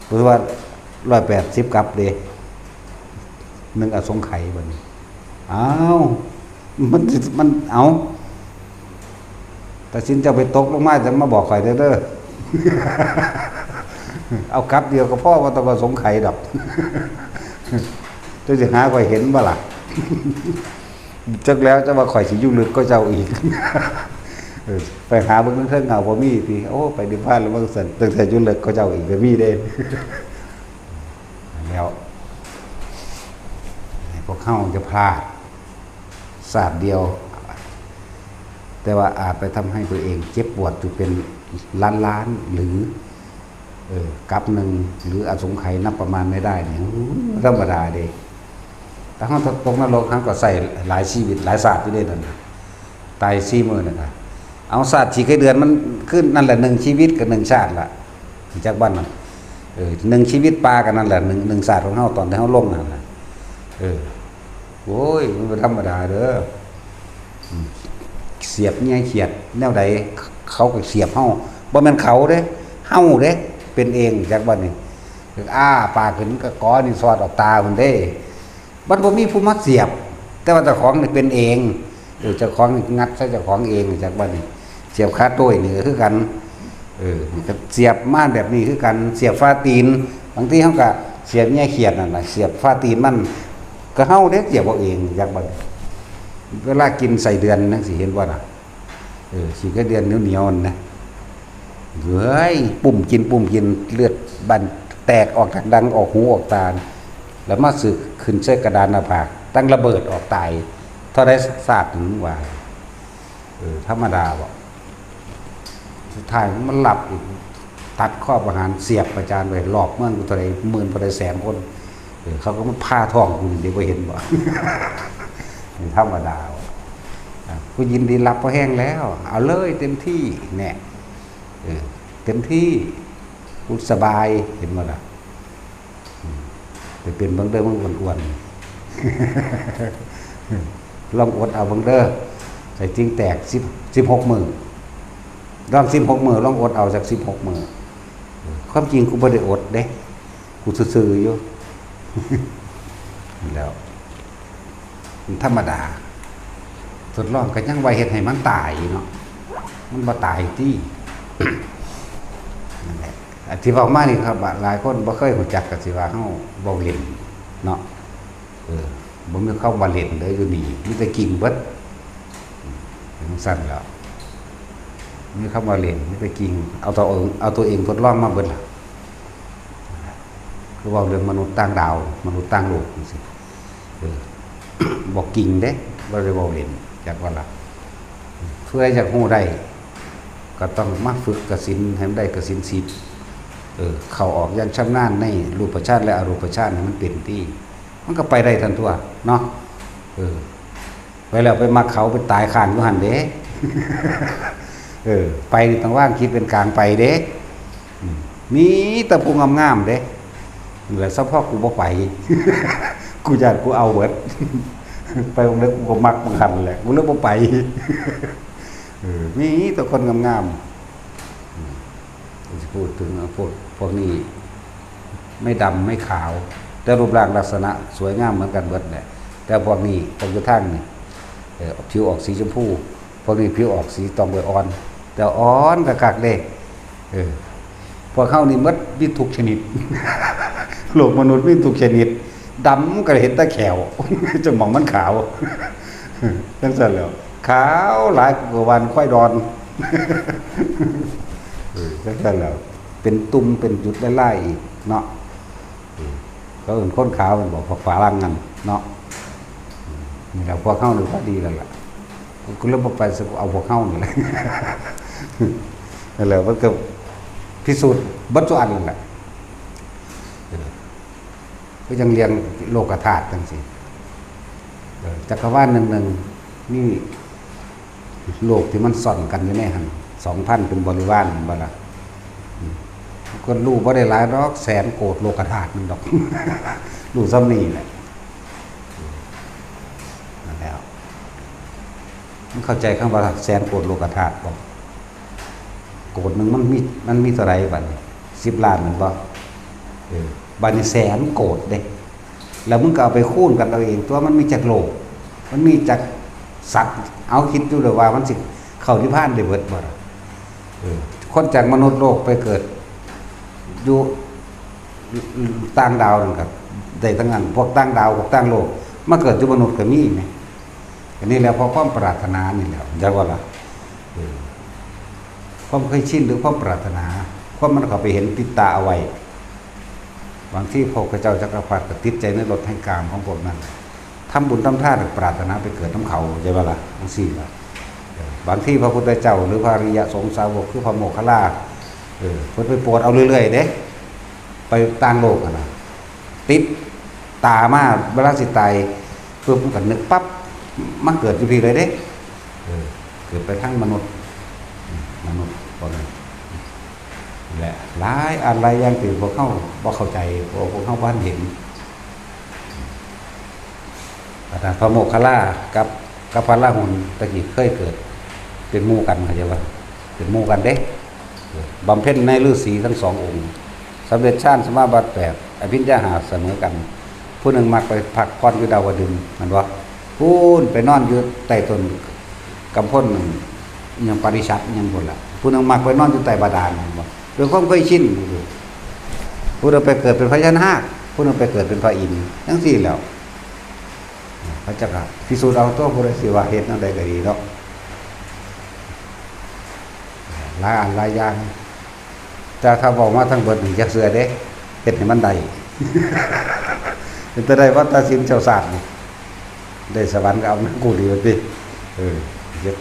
เพราะว่า180กับเด้นึงอสงไขยบัดนี้อ้าวมันเอาแต่สินจะไปตกลงมาจะมาบอกข่อยเด้อเอากับเดียวก็พ่อว่าต้องสงไขยดอกจะหาข่อยเห็นบ่ล่ะจักแล้วจะมาข่อยสิอยู่ลึกก็เจ้าอีกไปหาเบิ่งเทิงเงาบ่มีติโอ้ไปดิพานแล้วมันสั่นตั้งแต่อยู่ลึกก็เจ้าอีกก็มีเด้แล้วพวกเฮาจะพลาดศาสตร์เดียวแต่ว่าอาจไปทำให้ตัวเองเจ็บปวดอยู่เป็นล้านหรือกับหนึ่งหรืออสงไขยนับประมาณไม่ได้เนี่ยธรรมดาเด้แต่เขาตกนรกเขาก็ใส่หลายชีวิตหลายศาสตร์ที่ได้นั่นตาย40,000นะครับเอาศาสตร์4 เดือนมันขึ้นนั่นแหละ1 ชีวิตกับ1 ชาติละจากบ้านนั่น1 ชีวิตปลากันนั่นแหละ1 ศาสตร์ของเขาตอนที่เขาลงนั่นแหละโอ้ยมันเป็นธรรมดาเด้อเสียบเนี่ยเขียดแนวใดเขาก็เสียบเฮาบ่แม่นเขาเด้เฮาเด้เป็นเองจากบ้านนี่ปากขึ้นก็ก้อนี่สอดออกตาเพิ่นเด้มันบ่มีผู้มาเสียบแต่ว่าเจ้าของนี่เป็นเองเจ้าของงัดใส่เจ้าของเองจากบ้านนี่เสียบคาต้วยนี่ก็คือกันนี่ก็เสียบมาแบบนี้คือกันเสียบฟ้าตีนบางทีเฮาก็เสียบเนี่ยเขียดนั่นน่ะเสียบฟ้าตีนมันก็เฮาเด้เสียบเอาเองจากบ้านเวลากินใส่เดือนนั่นสิเห็นว่าน่ะสิก็เดือนเหนียวๆนะเฮ้ยปุ่มกินเลือดบันแตกออกจากดังออกหูออกตาแล้วมาสึกขึ้นใส่กระดานหน้าผากตั้งระเบิดออกตายเท่าได้ศาสตร์ถึงว่าธรรมดาบ่สุดท้ายมันหลับอีกตัดข้อประหารเสียบประจานไว้หลอกเมืองเท่าใดหมื่นเท่าใดแสนคนเขาก็มาพาท้องกูเดี๋ยวบ่เห็นบ่ธรรมดากูยินดีรับพอแห้งแล้วเอาเลยเต็มที่แน่เต็มที่กูสบายเห็นมั้ยล่ะไปเป็นเบิ่งเด้อมึงอ้วนๆลองอดเอาเบิ่งเด้อใส่จริงแตก16 มื้อลอง16 มื้อลองอดเอาจาก16 มื้อความจริงกูบ่ได้อดเด้กูซื่อๆอยู่แล้วธรรมดาทดลองก็ยังไว้เฮ็ดให้มันตายเนาะมันบ่ตายที่นั่นแหละที่เว้ามานี่ครับหลายคนบ่เคยรู้จักก็สิว่าเฮาเว้าเล่นเนาะบ่มีเข้ามาเล่นเลยอยู่นี่มีแต่กิ่งเบิดมันสั่นแล้วมีเข้ามาเล่นมีแต่กิ่งเอาตัวเองทดลองมาเบิดล่ะคือเว้าเรื่องมนุษย์ต่างดาวมนุษย์ต่างโลกจังซี่บอกกิ่งเด้บ่ได้เว้าเล่นจากว่าล่ะเพื่อจะฮู้ได้ก็ต้องมาฝึกกสิณให้มันได้กสิณ10เข้าออกอย่างชำนาญในรูปฌานและอรูปฌานให้มันเป็นที่มันก็ไปได้ทันทั่วเนาะไปแล้วไปมักเขาไปตายข้างอยู่หั่นเด้ไปต้องว่างคิดเป็นกลางไปเด้มีแต่ผู้งามๆเด้เหลือเฉพาะกูบ่ไปกูอยากกูเอาเบิดไปวงเล็บกูก็มักบางคันแหละกูเลิกบ่ไปมีแต่คนงามๆจะพูดถึงพวกนี้ไม่ดำไม่ขาวแต่รูปร่างลักษณะสวยงามเหมือนกันเบิดแหละแต่พวกนี้พวกอยู่ทางนี่ผิวออกสีชมพูพวกนี้ผิวออกสีตองใบอ่อนแต่อ่อนกักๆเด้พวกเขานี่หมดมีทุกชนิดโลกมนุษย์มีทุกชนิดดำก็เห็นแต่แขวจะมองมันขาวจังซั่นแล้วขาวหลายกว่าวันค่อยดอน ก็แล้วเป็นตุ่มเป็นจุดไล่ๆอีกเนาะก็อื่นค้นขาวมันบอกพวกฝาลังกันเนาะนี่แหละพวกเข้าหรือพอดีแล้วล่ะกูเริ่มไปเอาพวกเข้านี่แหละนั่นแหละมันก็พิสูจน์บัตรอันนั่นแหละก็ยังเรียนโลกธาตุทั้งสิ้นจักรวาลหนึ่งนี่โลกที่มันซ่อนกันอยู่ในหัน2,000เป็นบริวารบ่ล่ะก็รู้บ่ได้หลายดอกแสนโกฏโลกธาตุนึงดอกรู้ซ้ำนี่แหละนั่นแล้วมันเข้าใจคำว่าแสนโกฏโลกธาตุบ่โกฏนึงมันมีเท่าไหร่บัดนี้10 ล้านมันบ่บัดนี้แสนโกฏเด้แล้วมึงก็เอาไปคูณกันเอาเองตัวมันมีจักโลกมันมีจักสัตว์เอาคิดดูเลยว่ามันสิเข้านิพพานได้เบิดบ่ล่ะคนจากมนุษย์โลกไปเกิดอยู่ต่างดาวนั่นครับได้ทั้งนั้นพวกต่างดาวพวกต่างโลกมาเกิดอยู่มนุษย์ก็มีไหมอันนี้แหละเพราะความปรารถนานี่แหละจักว่าล่ะความเคยชินหรือความปรารถนาความมันเข้าไปเห็นติดตาเอาไว้บางที่พระเจ้าจักรพรรดิก็ติดใจในรสแห่งกามของพวกนั้นทำบุญทำทานปรารถนาไปเกิดน้ำเขาใช่ป่ะล่ะทั้งสี่ล่ะบางที่พระพุทธเจ้าหรือพระอริยสงฆ์สาวกคือพระโมคคัลลาเพิ่นไปโปรดเอาเรื่อยๆเด้ไปต่างโลกนะติดตามาเวลาสิตายเพิ่มกันนึกปั๊บมันเกิดอยู่พี่เลยเด้เกิดไปทั้งมนุษย์คนนั้นแหละหลายอะไรอย่างที่พวกเขาบ่เข้าใจพวกเขาบ้านเห็นแต่พระโมคคัลลากับพระราหุลตะกี้เคยเกิดเป็นหมู่กันเข้าใจป่ะเป็นหมู่กันเด้บำเพ็ญในฤาษีทั้ง2 องค์สำเร็จฌานสมาบัติ8อภิญญาหาเสมอกันผู้หนึ่งมักไปพักผ่อนอยู่ดาวดึงมันว่าพูนไปนอนอยู่ใต้ต้นกำพลยังปริชัดยังพุ่นล่ะผู้หนึ่งมักไปนอนอยู่ใต้บาดาลมันว่าโดยความเคยชินผู้นึงไปเกิดเป็นพญานาคผู้นึงไปเกิดเป็นพระอินทร์ทั้ง4แล้วพระเจ้าค่ะพิสูจน์เอาตัวผู้ใดสิว่าเฮ็ดนั่นใดก็ดีเนาะหลายอย่างแต่ถ้าบอกมาทั้งเบิดนี่จักเสือเด้เฮ็ดให้มันได้เป็นแต่ได้วัดตาสินเจ้าศาสตร์นี่ได้สวรรค์ก็เอานำกูดีว่าติเฮ็ด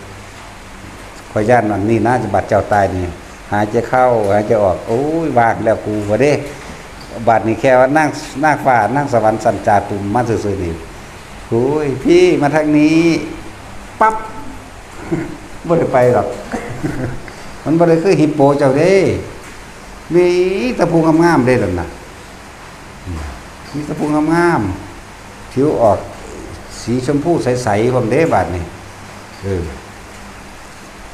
ข่อยย่านนั่นนี่นะจะบัดเจ้าตายนี่หายใจเข้าหายใจออกโอ้ยว่างแล้วกูบ่เด้บัดนี้แค่ว่านั่งฟ้านั่งสวรรค์สัญจาตุมมาซื่อๆนี่โอ้ยพี่มาทางนี้ปั๊บบ่ได้ไปหรอกมันบ่ได้คือฮิปโปเจ้าเด้มีตะปูงามๆเด้นั่นน่ะมีตะปูงามๆผิวออกสีชมพูใสๆพร้อมเด้บาดนี้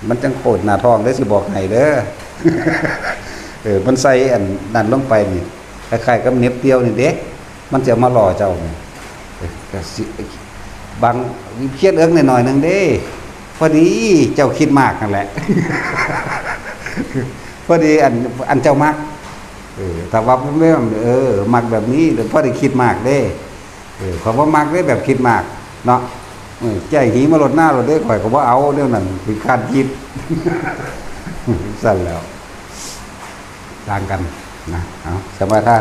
มันจังโคตรหน้าท้องได้สิบอกให้เด้อมันใส่อันนั่นลงไปนี่คล้ายๆกับเน็บเตียวนี่เด้มันจะมาหล่อเจ้านี่บางเครียดเอิ้งหน่อยๆนึงเด้พอดีเจ้าคิดมากนั่นแหละพอดีอันเจ้ามักแต่ว่าไม่มักแบบนี้หรือพอดีคิดมากเด้เขาว่ามักได้แบบคิดมากเนาะใจหีมาลดหน้าลดได้ข่อยก็ว่าเอาเรื่องนั้นเป็นการคิดสั่นแล้วต่างกันนะเอาสมาธิ